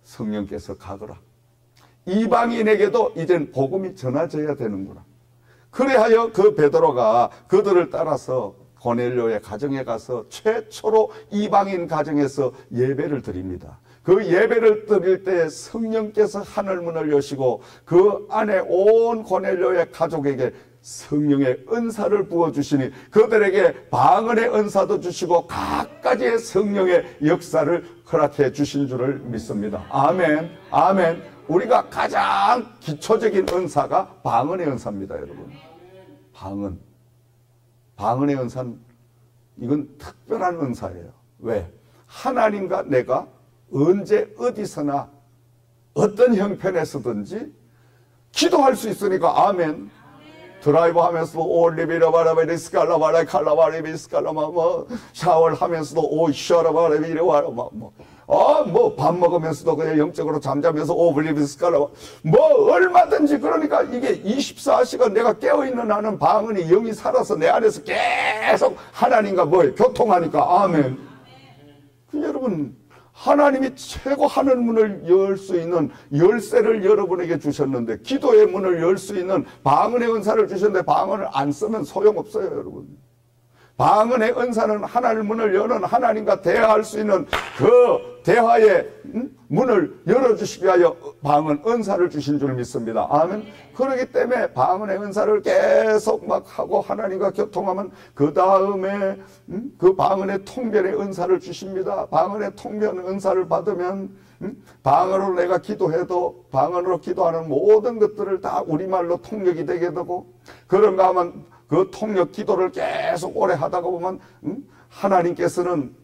성령께서 가거라. 이방인에게도 이젠 복음이 전해져야 되는구나. 그래하여 그 베드로가 그들을 따라서 고넬료의 가정에 가서 최초로 이방인 가정에서 예배를 드립니다. 그 예배를 드릴 때 성령께서 하늘문을 여시고 그 안에 온 고넬료의 가족에게 성령의 은사를 부어주시니 그들에게 방언의 은사도 주시고 각가지의 성령의 역사를 허락해 주신 줄을 믿습니다. 아멘, 아멘. 우리가 가장 기초적인 은사가 방언의 은사입니다, 여러분. 방언의 은사는 이건 특별한 은사예요. 왜? 하나님과 내가 언제 어디서나 어떤 형편에서든지 기도할 수 있으니까 아멘. 드라이브 하면서도 올리비라바라베리스칼라바라 칼라바리비스칼라마 뭐 샤워를 하면서도 오샤라바라비리와라 뭐 밥 먹으면서도 그냥 영적으로 잠자면서 오블리비스칼라마 뭐 얼마든지. 그러니까 이게 24시간 내가 깨어있는 나는 방언이 영이 살아서 내 안에서 계속 하나님과 뭐예요? 교통하니까 아멘. 여러분, 하나님이 최고 하늘 문을 열 수 있는 열쇠를 여러분에게 주셨는데, 기도의 문을 열 수 있는 방언의 은사를 주셨는데 방언을 안 쓰면 소용없어요, 여러분. 방언의 은사는 하늘 문을 여는 하나님과 대화할 수 있는 그 대화의 문을 열어주시기 위하여 방언 은사를 주신 줄 믿습니다. 아멘. 그렇기 때문에 방언의 은사를 계속 막 하고 하나님과 교통하면 그 다음에 그 방언의 통변의 은사를 주십니다. 방언의 통변 은사를 받으면 방언으로 내가 기도해도 방언으로 기도하는 모든 것들을 다 우리말로 통역이 되게 되고, 그런가 하면 그 통역 기도를 계속 오래 하다가 보면 하나님께서는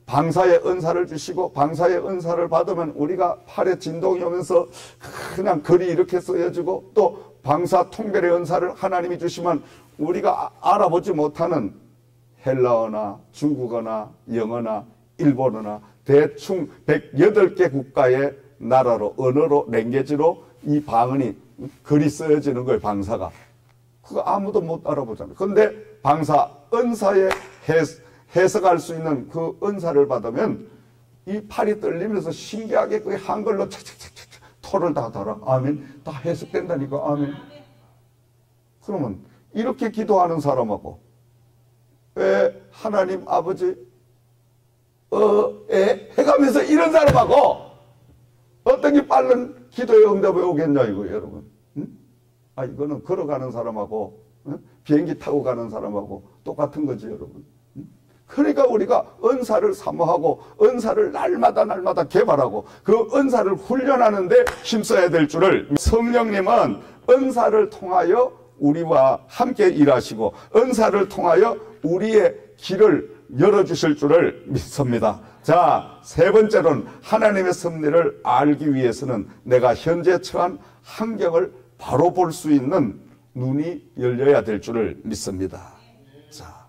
방사의 은사를 주시고, 방사의 은사를 받으면 우리가 팔에 진동이 오면서 그냥 글이 이렇게 쓰여지고, 또 방사 통별의 은사를 하나님이 주시면 우리가 알아보지 못하는 헬라어나 중국어나 영어나 일본어나 대충 108개 국가의 나라로, 언어로, 랭게지로 이 방언이 글이 쓰여지는 거예요. 방사가. 그거 아무도 못 알아보잖아요. 그런데 방사 은사에 해석할 수 있는 그 은사를 받으면 이 팔이 떨리면서 신기하게 그 한글로 착착착착 토를 다 달아. 아멘. 다 해석된다니까. 아멘. 그러면 이렇게 기도하는 사람하고 왜 하나님 아버지 해가면서 이런 사람하고 어떤 게 빠른 기도의 응답이 오겠냐 이거예요, 여러분. 이거는 걸어가는 사람하고 비행기 타고 가는 사람하고 똑같은 거지, 여러분. 그러니까 우리가 은사를 사모하고 은사를 날마다 개발하고 그 은사를 훈련하는데 힘써야 될 줄을, 성령님은 은사를 통하여 우리와 함께 일하시고 은사를 통하여 우리의 길을 열어주실 줄을 믿습니다. 자, 세 번째로는 하나님의 섭리를 알기 위해서는 내가 현재 처한 환경을 바로 볼 수 있는 눈이 열려야 될 줄을 믿습니다. 자,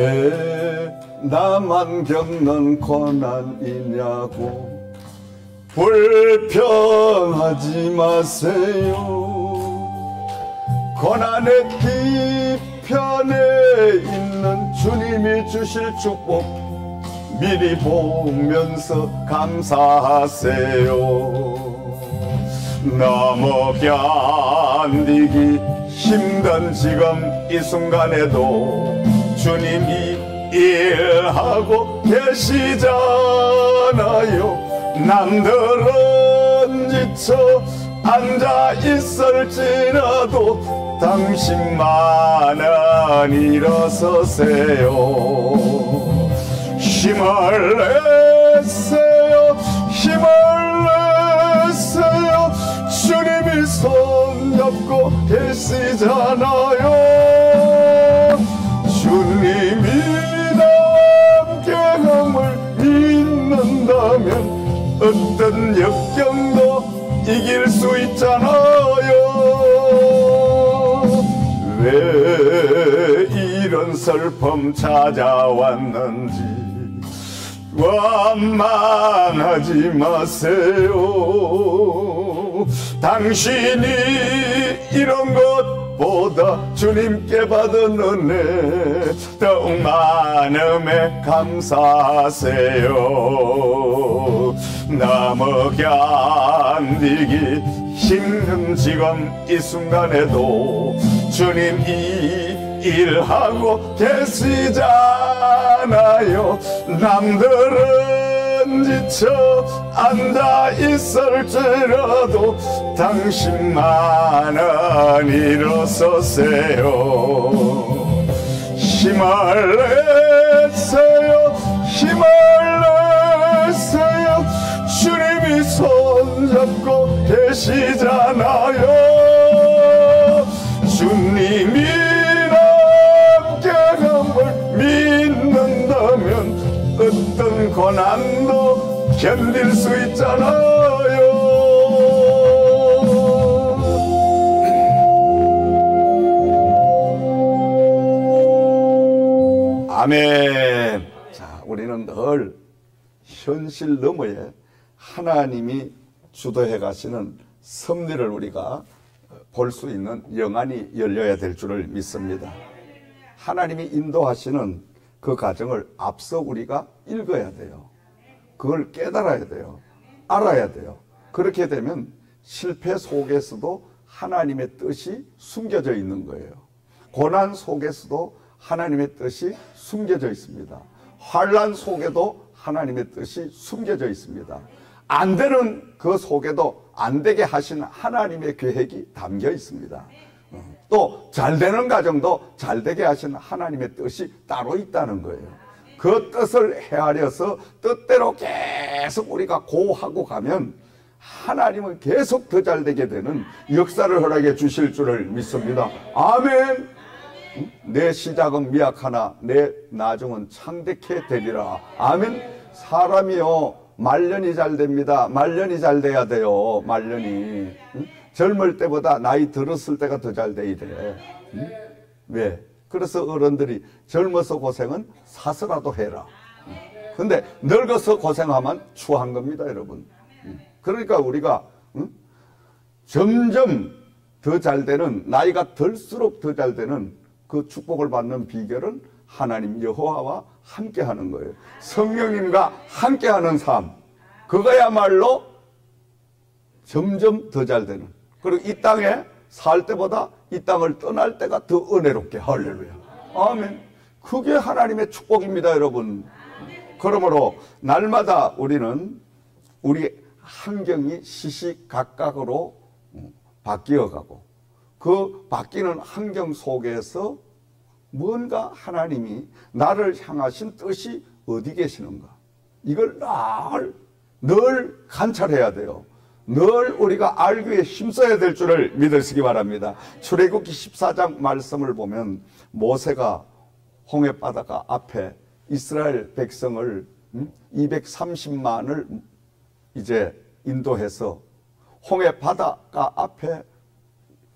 왜 나만 겪는 고난이냐고 불평하지 마세요. 고난의 뒤편에 있는 주님이 주실 축복 미리 보면서 감사하세요. 너무 견디기 힘든 지금 이 순간에도 주님이 일하고 계시잖아요. 남들은 지쳐 앉아 있을지라도 당신만은 일어서세요. 힘을 내세요. 힘을 내세요. 주님이 손잡고 계시잖아요. 주님이 함께함을 믿는다면 어떤 역경도 이길 수 있잖아요. 왜 이런 슬픔 찾아왔는지 원망하지 마세요. 당신이 이런 것보다 주님께 받은 은혜 더욱 많음에 감사하세요. 너무 견디기 힘든 지금 이 순간에도 주님이 일하고 계시잖아요. 남들은 지쳐 앉아 있을지라도 당신만은 일어서세요. 힘을 내세요. 힘을 내세요. 주님이 손잡고 계시잖아요. 주님이 함께함을 믿는다면 어떤 고난도 견딜 수 있잖아요. 아멘. 자, 우리는 늘 현실 너머에 하나님이 주도해 가시는 섭리를 우리가 볼 수 있는 영안이 열려야 될 줄을 믿습니다. 하나님이 인도하시는 그 과정을 앞서 우리가 읽어야 돼요. 그걸 깨달아야 돼요. 알아야 돼요. 그렇게 되면 실패 속에서도 하나님의 뜻이 숨겨져 있는 거예요. 고난 속에서도 하나님의 뜻이 숨겨져 있습니다. 환난 속에도 하나님의 뜻이 숨겨져 있습니다. 안 되는 그 속에도 안 되게 하신 하나님의 계획이 담겨 있습니다. 또 잘 되는 가정도 잘 되게 하신 하나님의 뜻이 따로 있다는 거예요. 그 뜻을 헤아려서 뜻대로 계속 우리가 고하고 가면 하나님은 계속 더 잘 되게 되는 역사를 허락해 주실 줄을 믿습니다. 아멘. 내 시작은 미약하나 내 나중은 창대케 되리라. 아멘. 사람이요 말년이 잘 됩니다. 말년이 잘 돼야 돼요. 말년이 젊을 때보다 나이 들었을 때가 더 잘 돼야 돼. 왜? 그래서 어른들이 젊어서 고생은 사서라도 해라. 근데 늙어서 고생하면 추한 겁니다, 여러분. 그러니까 우리가 점점 더 잘 되는, 나이가 들수록 더 잘 되는 그 축복을 받는 비결은 하나님 여호와와 함께하는 거예요. 성령님과 함께하는 삶, 그거야말로 점점 더 잘 되는, 그리고 이 땅에 살 때보다 이 땅을 떠날 때가 더 은혜롭게. 할렐루야. 아멘. 그게 하나님의 축복입니다, 여러분. 그러므로 날마다 우리는 우리 환경이 시시각각으로 바뀌어가고 그 바뀌는 환경 속에서 뭔가 하나님이 나를 향하신 뜻이 어디 계시는가, 이걸 늘 관찰해야 돼요. 늘 우리가 알기에 힘써야 될 줄을 믿으시기 바랍니다. 출애굽기 14장 말씀을 보면 모세가 홍해바다가 앞에 이스라엘 백성을 230만을 이제 인도해서 홍해바다가 앞에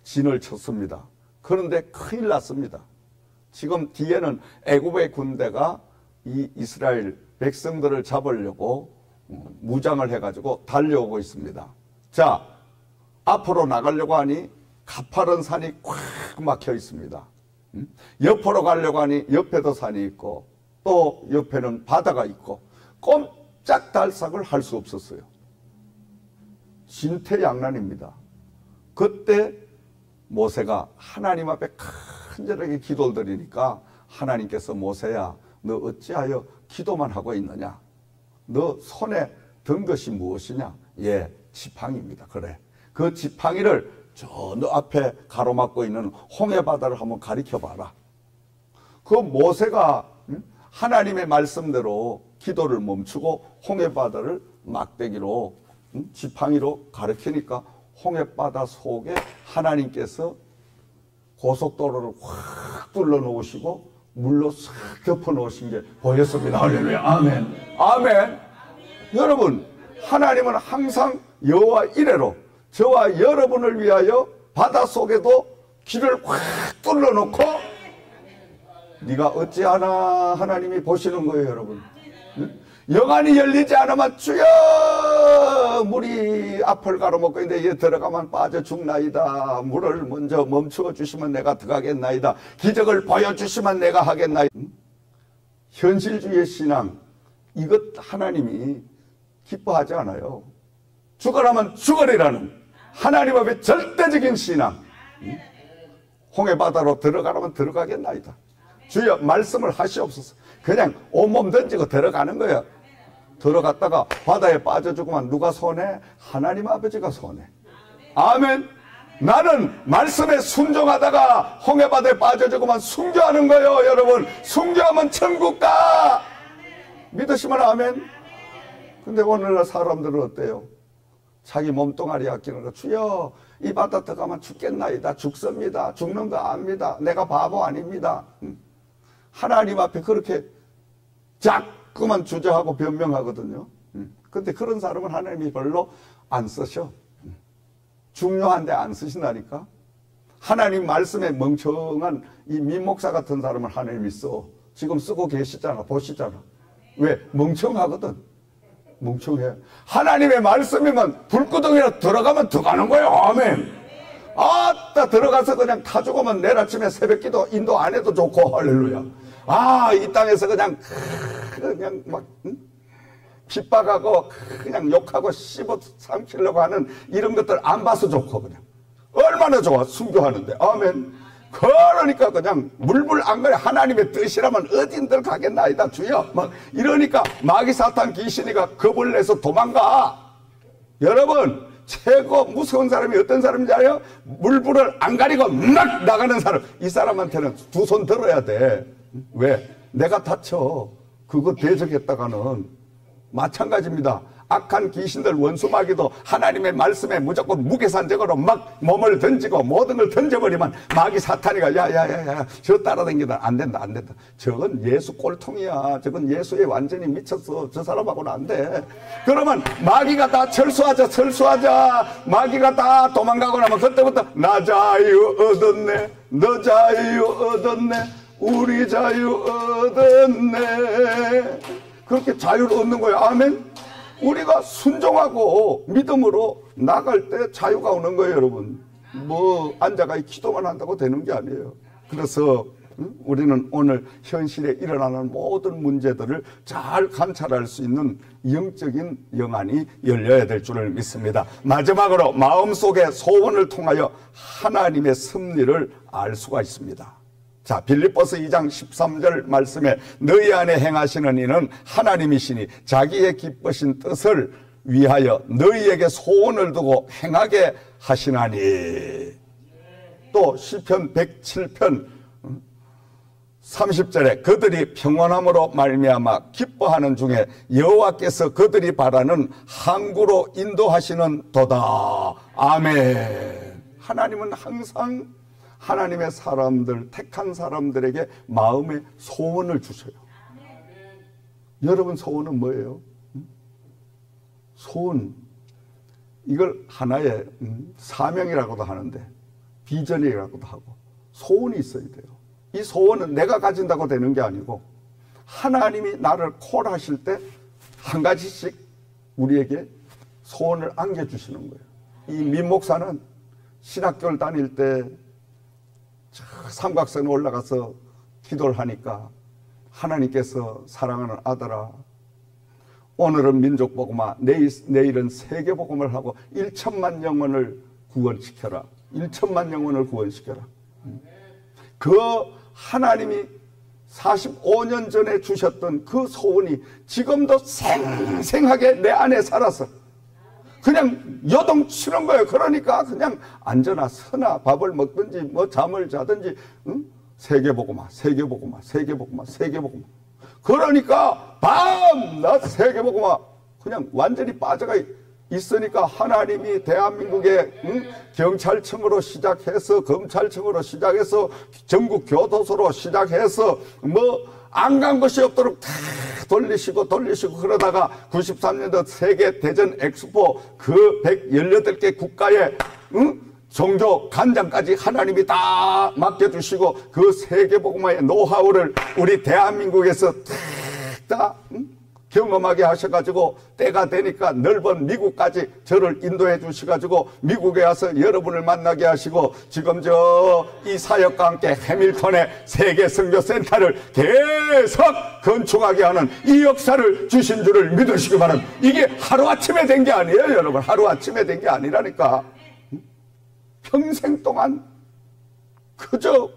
진을 쳤습니다. 그런데 큰일 났습니다. 지금 뒤에는 애굽의 군대가 이 이스라엘 백성들을 잡으려고 무장을 해가지고 달려오고 있습니다. 자, 앞으로 나가려고 하니 가파른 산이 꽉 막혀 있습니다. 옆으로 가려고 하니 옆에도 산이 있고 또 옆에는 바다가 있고 꼼짝달싹을 할 수 없었어요. 진퇴양난입니다. 그때 모세가 하나님 앞에 간절하게 기도를 드리니까 하나님께서 모세야, 너 어찌하여 기도만 하고 있느냐? 너 손에 든 것이 무엇이냐? 예, 지팡이입니다. 그래. 그 지팡이를 저 너 앞에 가로막고 있는 홍해바다를 한번 가리켜봐라. 그 모세가 하나님의 말씀대로 기도를 멈추고 홍해바다를 막대기로 지팡이로 가리키니까 홍해바다 속에 하나님께서 고속도로를 확 뚫어 놓으시고 물로 싹 덮어 놓으신 게 보였습니다. 할렐루야. 아멘. 아멘. 여러분, 하나님은 항상 여호와 이레로 저와 여러분을 위하여 바닷속에도 길을 확 뚫어 놓고 네가 어찌하나 하나님이 보시는 거예요, 여러분. 영안이 열리지 않으면 주여 물이 앞을 가로막고 있는데 얘 들어가면 빠져 죽나이다. 물을 먼저 멈추어 주시면 내가 들어가겠나이다. 기적을 보여주시면 내가 하겠나이다. 현실주의 신앙, 이것 하나님이 기뻐하지 않아요. 죽어라면 죽으리라는 하나님 앞에 절대적인 신앙. 홍해바다로 들어가라면 들어가겠나이다. 주여 말씀을 하시옵소서. 그냥 온몸 던지고 들어가는 거야. 들어갔다가 바다에 빠져 죽으면 누가 손해? 하나님 아버지가 손해. 아멘. 나는 말씀에 순종하다가 홍해바다에 빠져 죽으면 순교하는 거예요, 여러분. 순교하면 천국 가. 믿으시면 아멘. 근데 오늘날 사람들은 어때요? 자기 몸뚱아리 아끼는 거. 주여 이 바다 들어가면 죽겠나이다. 죽습니다. 죽는 거 압니다. 내가 바보 아닙니다. 하나님 앞에 그렇게 자꾸만 주저하고 변명하거든요. 근데 그런 사람은 하나님이 별로 안 쓰셔. 중요한데 안 쓰신다니까. 하나님 말씀에 멍청한 이 민목사 같은 사람을 하나님이 써. 지금 쓰고 계시잖아. 보시잖아. 왜? 멍청하거든. 멍청해. 하나님의 말씀이면 불구덩이로 들어가면 들어가는 거예요. 아멘. 아따 들어가서 그냥 타 죽으면 내일 아침에 새벽기도 인도 안 해도 좋고. 할렐루야. 아, 이 땅에서 그냥 막 핍박하고 그냥 욕하고 씹어 삼키려고 하는 이런 것들 안 봐서 좋고 그냥 얼마나 좋아. 순교하는데. 아멘. 그러니까 그냥 물불 안 가려. 하나님의 뜻이라면 어딘들 가겠나이다 주여. 막 이러니까 마귀 사탄 귀신이가 겁을 내서 도망가. 여러분 최고 무서운 사람이 어떤 사람인지 알아요? 물불을 안 가리고 막 나가는 사람. 이 사람한테는 두 손 들어야 돼. 왜? 내가 다쳐. 그거 대적했다가는 마찬가지입니다. 악한 귀신들 원수마귀도 하나님의 말씀에 무조건 무계산적으로 막 몸을 던지고 모든 걸 던져버리면 마귀 사탄이가 야야야야 저 따라다니다. 안 된다 안 된다. 저건 예수 꼴통이야. 저건 예수에 완전히 미쳤어. 저 사람하고는 안 돼. 그러면 마귀가 다 철수하자 철수하자. 마귀가 다 도망가고 나면 그때부터 나 자유 얻었네. 너 자유 얻었네. 우리 자유 얻었네. 그렇게 자유를 얻는 거예요. 아멘. 우리가 순종하고 믿음으로 나갈 때 자유가 오는 거예요, 여러분. 뭐 앉아가 기도만 한다고 되는 게 아니에요. 그래서 우리는 오늘 현실에 일어나는 모든 문제들을 잘 관찰할 수 있는 영적인 영안이 열려야 될 줄을 믿습니다. 마지막으로 마음속의 소원을 통하여 하나님의 섭리를 알 수가 있습니다. 자, 빌립보서 2장 13절 말씀에 너희 안에 행하시는 이는 하나님이시니 자기의 기쁘신 뜻을 위하여 너희에게 소원을 두고 행하게 하시나니. 또 시편 107편 30절에 그들이 평안함으로 말미암아 기뻐하는 중에 여호와께서 그들이 바라는 항구로 인도하시는 도다. 아멘. 하나님은 항상 하나님의 사람들, 택한 사람들에게 마음의 소원을 주셔요. 여러분 소원은 뭐예요? 소원, 이걸 하나의 사명이라고도 하는데 비전이라고도 하고 소원이 있어야 돼요. 이 소원은 내가 가진다고 되는 게 아니고 하나님이 나를 콜하실 때 한 가지씩 우리에게 소원을 안겨주시는 거예요. 이 민 목사는 신학교를 다닐 때 삼각산에 올라가서 기도를 하니까 하나님께서 사랑하는 아들아, 오늘은 민족복음화, 내일은 세계복음을 하고 1천만 영혼을 구원시켜라. 1천만 영혼을 구원시켜라. 그 하나님이 45년 전에 주셨던 그 소원이 지금도 생생하게 내 안에 살아서 그냥 여동치는 거예요. 그러니까 그냥 앉아나 서나 밥을 먹든지 뭐 잠을 자든지 세계복음화, 세계복음화, 세계복음화, 세계복음화. 그러니까 밤낮 세계복음화 그냥 완전히 빠져가 있으니까 하나님이 대한민국의 경찰청으로 시작해서 검찰청으로 시작해서 전국 교도소로 시작해서 뭐 안 간 것이 없도록 다 돌리시고 그러다가 93년도 세계 대전 엑스포 그 118개 국가의 종교 간장까지 하나님이 다 맡겨주시고 그 세계복음화의 노하우를 우리 대한민국에서 다 경험하게 하셔가지고 때가 되니까 넓은 미국까지 저를 인도해 주셔가지고 미국에 와서 여러분을 만나게 하시고 지금 이 사역과 함께 해밀턴의 세계 선교센터를 계속 건축하게 하는 이 역사를 주신 줄을 믿으시기 바랍니다. 이게 하루아침에 된 게 아니에요, 여러분. 하루아침에 된 게 아니라니까. 평생 동안 그저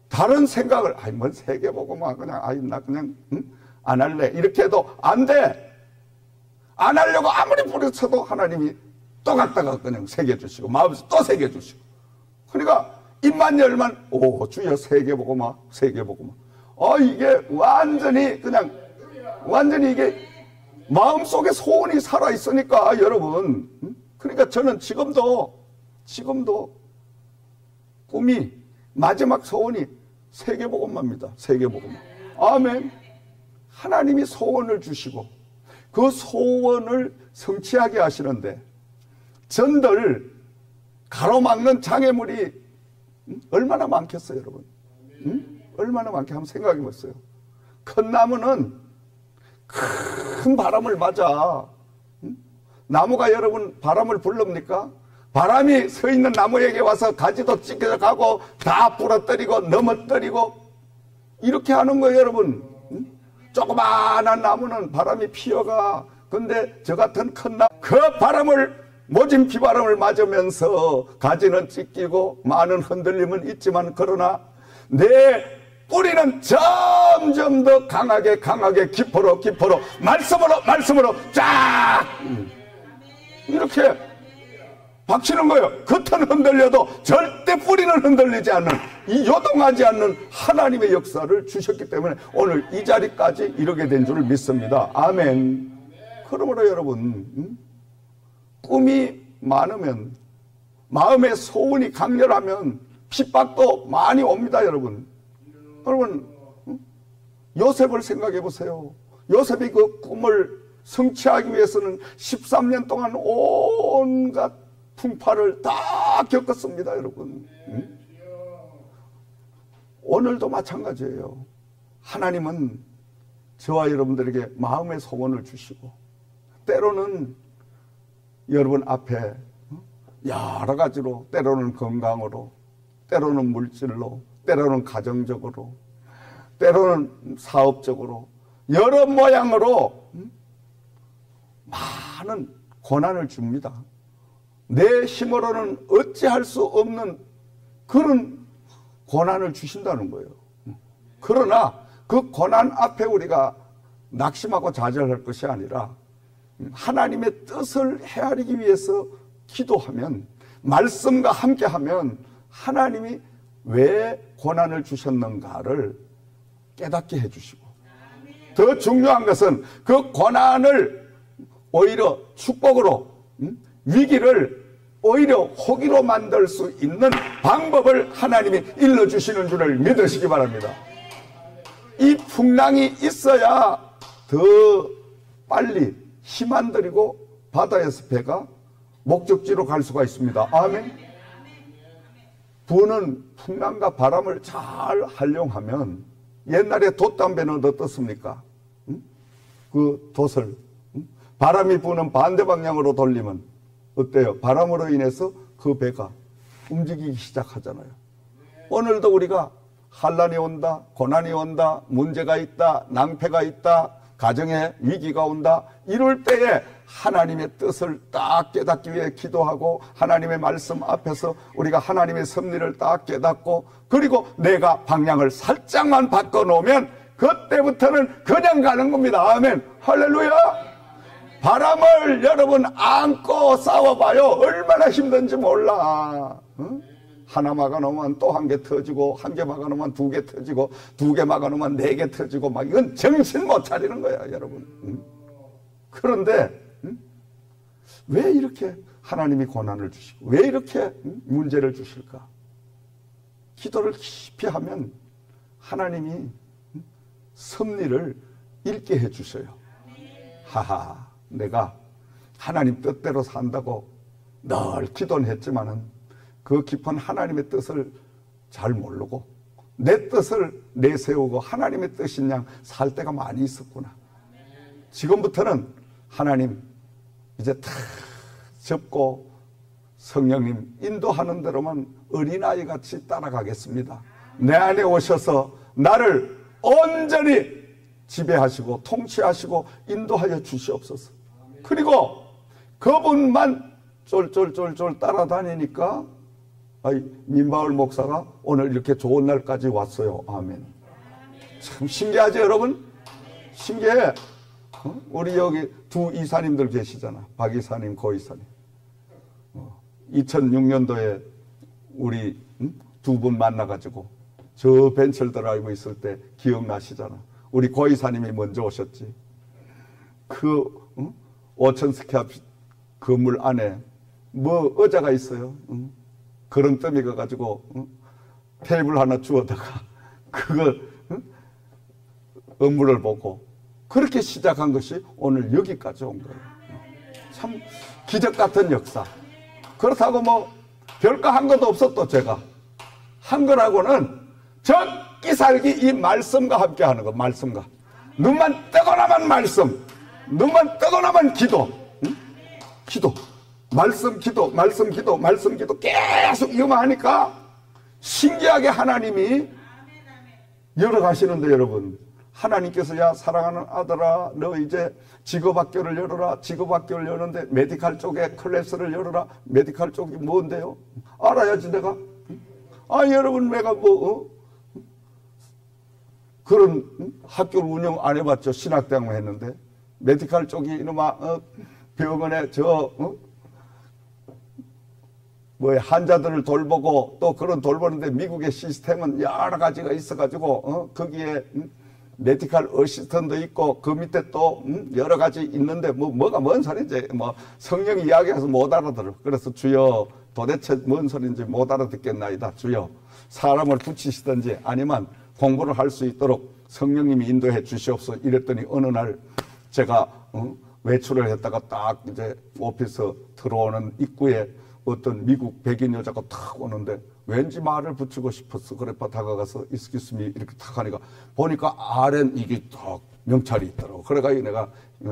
다른 생각을 뭔 세계복음화 그냥 나 그냥 안 할래 이렇게 해도 안 돼. 안 하려고 아무리 부딪혀도 하나님이 또 갖다가 그냥 새겨주시고 마음에서 또 새겨주시고 그러니까 입만 열면 오 주여 세계복음화 세계복음화. 이게 완전히 이게 마음속에 소원이 살아있으니까 여러분. 그러니까 저는 지금도 꿈이 마지막 소원이 세계복음화입니다. 세계복음화. 아멘. 하나님이 소원을 주시고 그 소원을 성취하게 하시는데 전들 가로막는 장애물이 얼마나 많겠어요, 여러분? 얼마나 많게 한번 생각해 보세요. 큰 나무는 큰 바람을 맞아. 나무가 여러분 바람을 불릅니까? 바람이 서 있는 나무에게 와서 가지도 찢겨 가고 다 부러뜨리고 넘어뜨리고 이렇게 하는 거예요, 여러분. 조그마한 나무는 바람이 피어가. 근데 저 같은 큰 나무 그 모진 비바람을 맞으면서 가지는 찢기고 많은 흔들림은 있지만 그러나 내 뿌리는 점점 더 강하게 깊어로 말씀으로 쫙 이렇게 박치는 거예요. 겉은 흔들려도 절대 뿌리는 흔들리지 않는 이 요동하지 않는 하나님의 역사를 주셨기 때문에 오늘 이 자리까지 이르게 된 줄을 믿습니다. 아멘. 그러므로 여러분 꿈이 많으면 마음의 소원이 강렬하면 핍박도 많이 옵니다. 여러분 요셉을 생각해 보세요. 요셉이 그 꿈을 성취하기 위해서는 13년 동안 온갖 풍파를 다 겪었습니다. 여러분 오늘도 마찬가지예요. 하나님은 저와 여러분들에게 마음의 소원을 주시고 때로는 여러분 앞에 여러 가지로 때로는 건강으로 때로는 물질로 때로는 가정적으로 때로는 사업적으로 여러 모양으로 많은 고난을 줍니다. 내 힘으로는 어찌할 수 없는 그런 고난을 주신다는 거예요. 그러나 그 고난 앞에 우리가 낙심하고 좌절할 것이 아니라 하나님의 뜻을 헤아리기 위해서 기도하면 말씀과 함께하면 하나님이 왜 고난을 주셨는가를 깨닫게 해주시고 더 중요한 것은 그 고난을 오히려 축복으로 위기를 오히려 호기로 만들 수 있는 방법을 하나님이 일러주시는 줄을 믿으시기 바랍니다. 이 풍랑이 있어야 더 빨리 힘 안 들이고 바다에서 배가 목적지로 갈 수가 있습니다. 아멘. 부는 풍랑과 바람을 잘 활용하면 옛날에 돛담배는 어떻습니까? 응? 그 돛을 바람이 부는 반대 방향으로 돌리면 어때요? 바람으로 인해서 그 배가 움직이기 시작하잖아요. 오늘도 우리가 환란이 온다, 고난이 온다, 문제가 있다, 낭패가 있다, 가정에 위기가 온다, 이럴 때에 하나님의 뜻을 딱 깨닫기 위해 기도하고 하나님의 말씀 앞에서 우리가 하나님의 섭리를 딱 깨닫고 그리고 내가 방향을 살짝만 바꿔놓으면 그때부터는 그냥 가는 겁니다. 아멘. 할렐루야. 바람을 여러분 안고 싸워봐요. 얼마나 힘든지 몰라. 응? 하나 막아놓으면 또 한 개 터지고 한 개 막아놓으면 두 개 터지고 두 개 막아놓으면 네 개 터지고 막 이건 정신 못 차리는 거야 여러분. 응? 그런데 왜 이렇게 하나님이 고난을 주시고 왜 이렇게 문제를 주실까? 기도를 깊이 하면 하나님이 섭리를 읽게 해주셔요. 하하, 내가 하나님 뜻대로 산다고 늘 기도는 했지만은 그 깊은 하나님의 뜻을 잘 모르고 내 뜻을 내세우고 하나님의 뜻인 양 살 때가 많이 있었구나. 지금부터는 하나님 이제 다 접고 성령님 인도하는 대로만 어린아이 같이 따라가겠습니다. 내 안에 오셔서 나를 온전히 지배하시고 통치하시고 인도하여 주시옵소서. 그리고 그분만 쫄쫄쫄쫄 따라다니니까 민바울 목사가 오늘 이렇게 좋은 날까지 왔어요. 아멘. 참 신기하죠 여러분? 신기해. 우리 여기 두 이사님들 계시잖아. 박 이사님, 고 이사님. 2006년도에 우리 두 분 만나가지고 저 벤처를 드라이브 있을 때 기억나시잖아. 우리 고 이사님이 먼저 오셨지. 그 5천 스퀘어 건물 안에 뭐 의자가 있어요. 그런더미가 가지고 테이블 하나 주워다가 그거 업무를 보고 그렇게 시작한 것이 오늘 여기까지 온 거예요. 참 기적 같은 역사. 그렇다고 뭐 별거 한 것도 없었던 제가 한 거라고는 적기 살기 이 말씀과 함께 하는 거. 말씀과 눈만 뜨거나만 말씀, 눈만 뜨거나만 기도. 기도, 말씀 기도, 말씀 기도, 말씀 기도 계속 이거만 하니까 신기하게 하나님이 열어가시는데 여러분, 하나님께서 야 사랑하는 아들아 너 이제 직업학교를 열어라. 직업학교를 여는데 메디칼 쪽에 클래스를 열어라. 메디칼 쪽이 뭔데요? 알아야지 내가. 여러분 내가 그런 학교를 운영 안 해봤죠. 신학대학만 했는데 메디칼 쪽이 이놈아 병원에 환자들을 돌보고 또 그런 돌보는데 미국의 시스템은 여러 가지가 있어가지고 거기에 메디칼 어시스턴트 있고 그 밑에 또 여러 가지 있는데 뭐가 뭔 소리인지 성령이 이야기해서 못 알아들어. 그래서 주여 도대체 뭔 소리인지 못 알아듣겠나이다. 주여 사람을 붙이시든지 아니면 공부를 할 수 있도록 성령님이 인도해 주시옵소서. 이랬더니 어느 날 제가 외출을 했다가 딱 이제 오피스 들어오는 입구에 어떤 미국 백인 여자가 탁 오는데 왠지 말을 붙이고 싶었어. 그래 다가가서 excuse me 이렇게 탁 하니까 보니까 아랫 이게 딱 명찰이 있더라고. 그래가지고 내가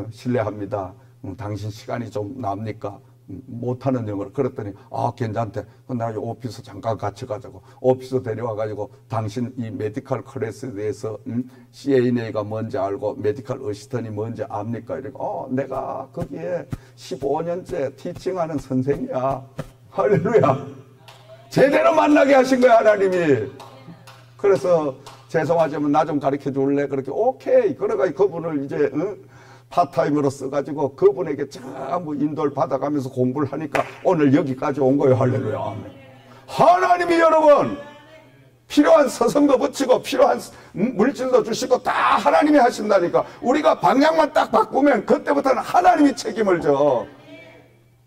실례합니다. 당신 시간이 좀 납니까? 못하는 영어를. 그랬더니 괜찮대. 나 오피스 잠깐 같이 가자고. 오피스 데려와가지고 당신 이 메디컬 클래스에 대해서 CNA가 뭔지 알고 메디컬 어시스턴이 뭔지 압니까? 이러고 내가 거기에 15년째 티칭하는 선생이야. 할렐루야. 제대로 만나게 하신 거야 하나님이. 그래서 죄송하지만 나 좀 가르쳐 줄래? 그렇게 오케이. 그래가지고 그분을 이제 파타임으로 써가지고 그분에게 전부 인도를 받아가면서 공부를 하니까 오늘 여기까지 온 거예요. 할렐루야. 하나님이 여러분 필요한 서성도 붙이고 필요한 물질도 주시고 다 하나님이 하신다니까. 우리가 방향만 딱 바꾸면 그때부터는 하나님이 책임을 져.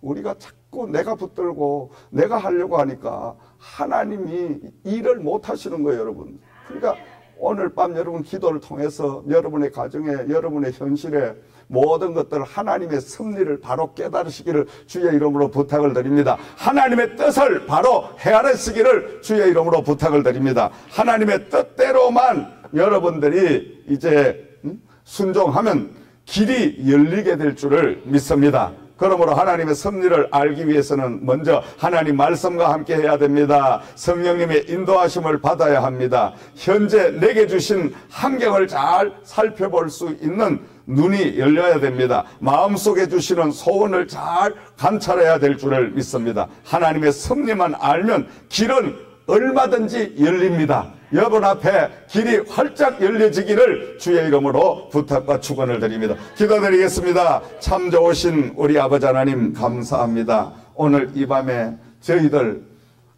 우리가 자꾸 내가 붙들고 내가 하려고 하니까 하나님이 일을 못 하시는 거예요 여러분. 그러니까 오늘 밤 여러분 기도를 통해서 여러분의 가정에, 여러분의 현실에 모든 것들 하나님의 섭리를 바로 깨달으시기를 주의 이름으로 부탁을 드립니다. 하나님의 뜻을 바로 헤아리시기를 주의 이름으로 부탁을 드립니다. 하나님의 뜻대로만 여러분들이 이제 순종하면 길이 열리게 될 줄을 믿습니다. 그러므로 하나님의 섭리를 알기 위해서는 먼저 하나님 말씀과 함께 해야 됩니다. 성령님의 인도하심을 받아야 합니다. 현재 내게 주신 환경을 잘 살펴볼 수 있는 눈이 열려야 됩니다. 마음속에 주시는 소원을 잘 관찰해야 될 줄을 믿습니다. 하나님의 섭리만 알면 길은 얼마든지 열립니다. 여러분 앞에 길이 활짝 열려지기를 주의 이름으로 부탁과 축원을 드립니다. 기도드리겠습니다. 참 좋으신 우리 아버지 하나님 감사합니다. 오늘 이 밤에 저희들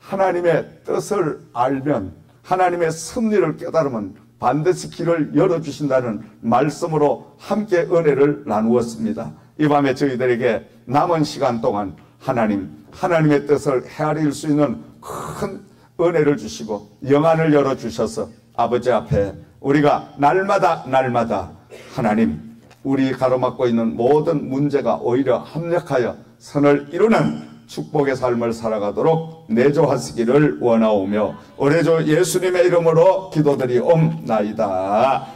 하나님의 뜻을 알면, 하나님의 섭리를 깨달으면 반드시 길을 열어주신다는 말씀으로 함께 은혜를 나누었습니다. 이 밤에 저희들에게 남은 시간 동안 하나님의 뜻을 헤아릴 수 있는 큰 은혜를 주시고 영안을 열어주셔서 아버지 앞에 우리가 날마다 하나님, 우리 가로막고 있는 모든 문제가 오히려 합력하여 선을 이루는 축복의 삶을 살아가도록 내조하시기를 원하오며 우리 주 예수님의 이름으로 기도드리옵나이다.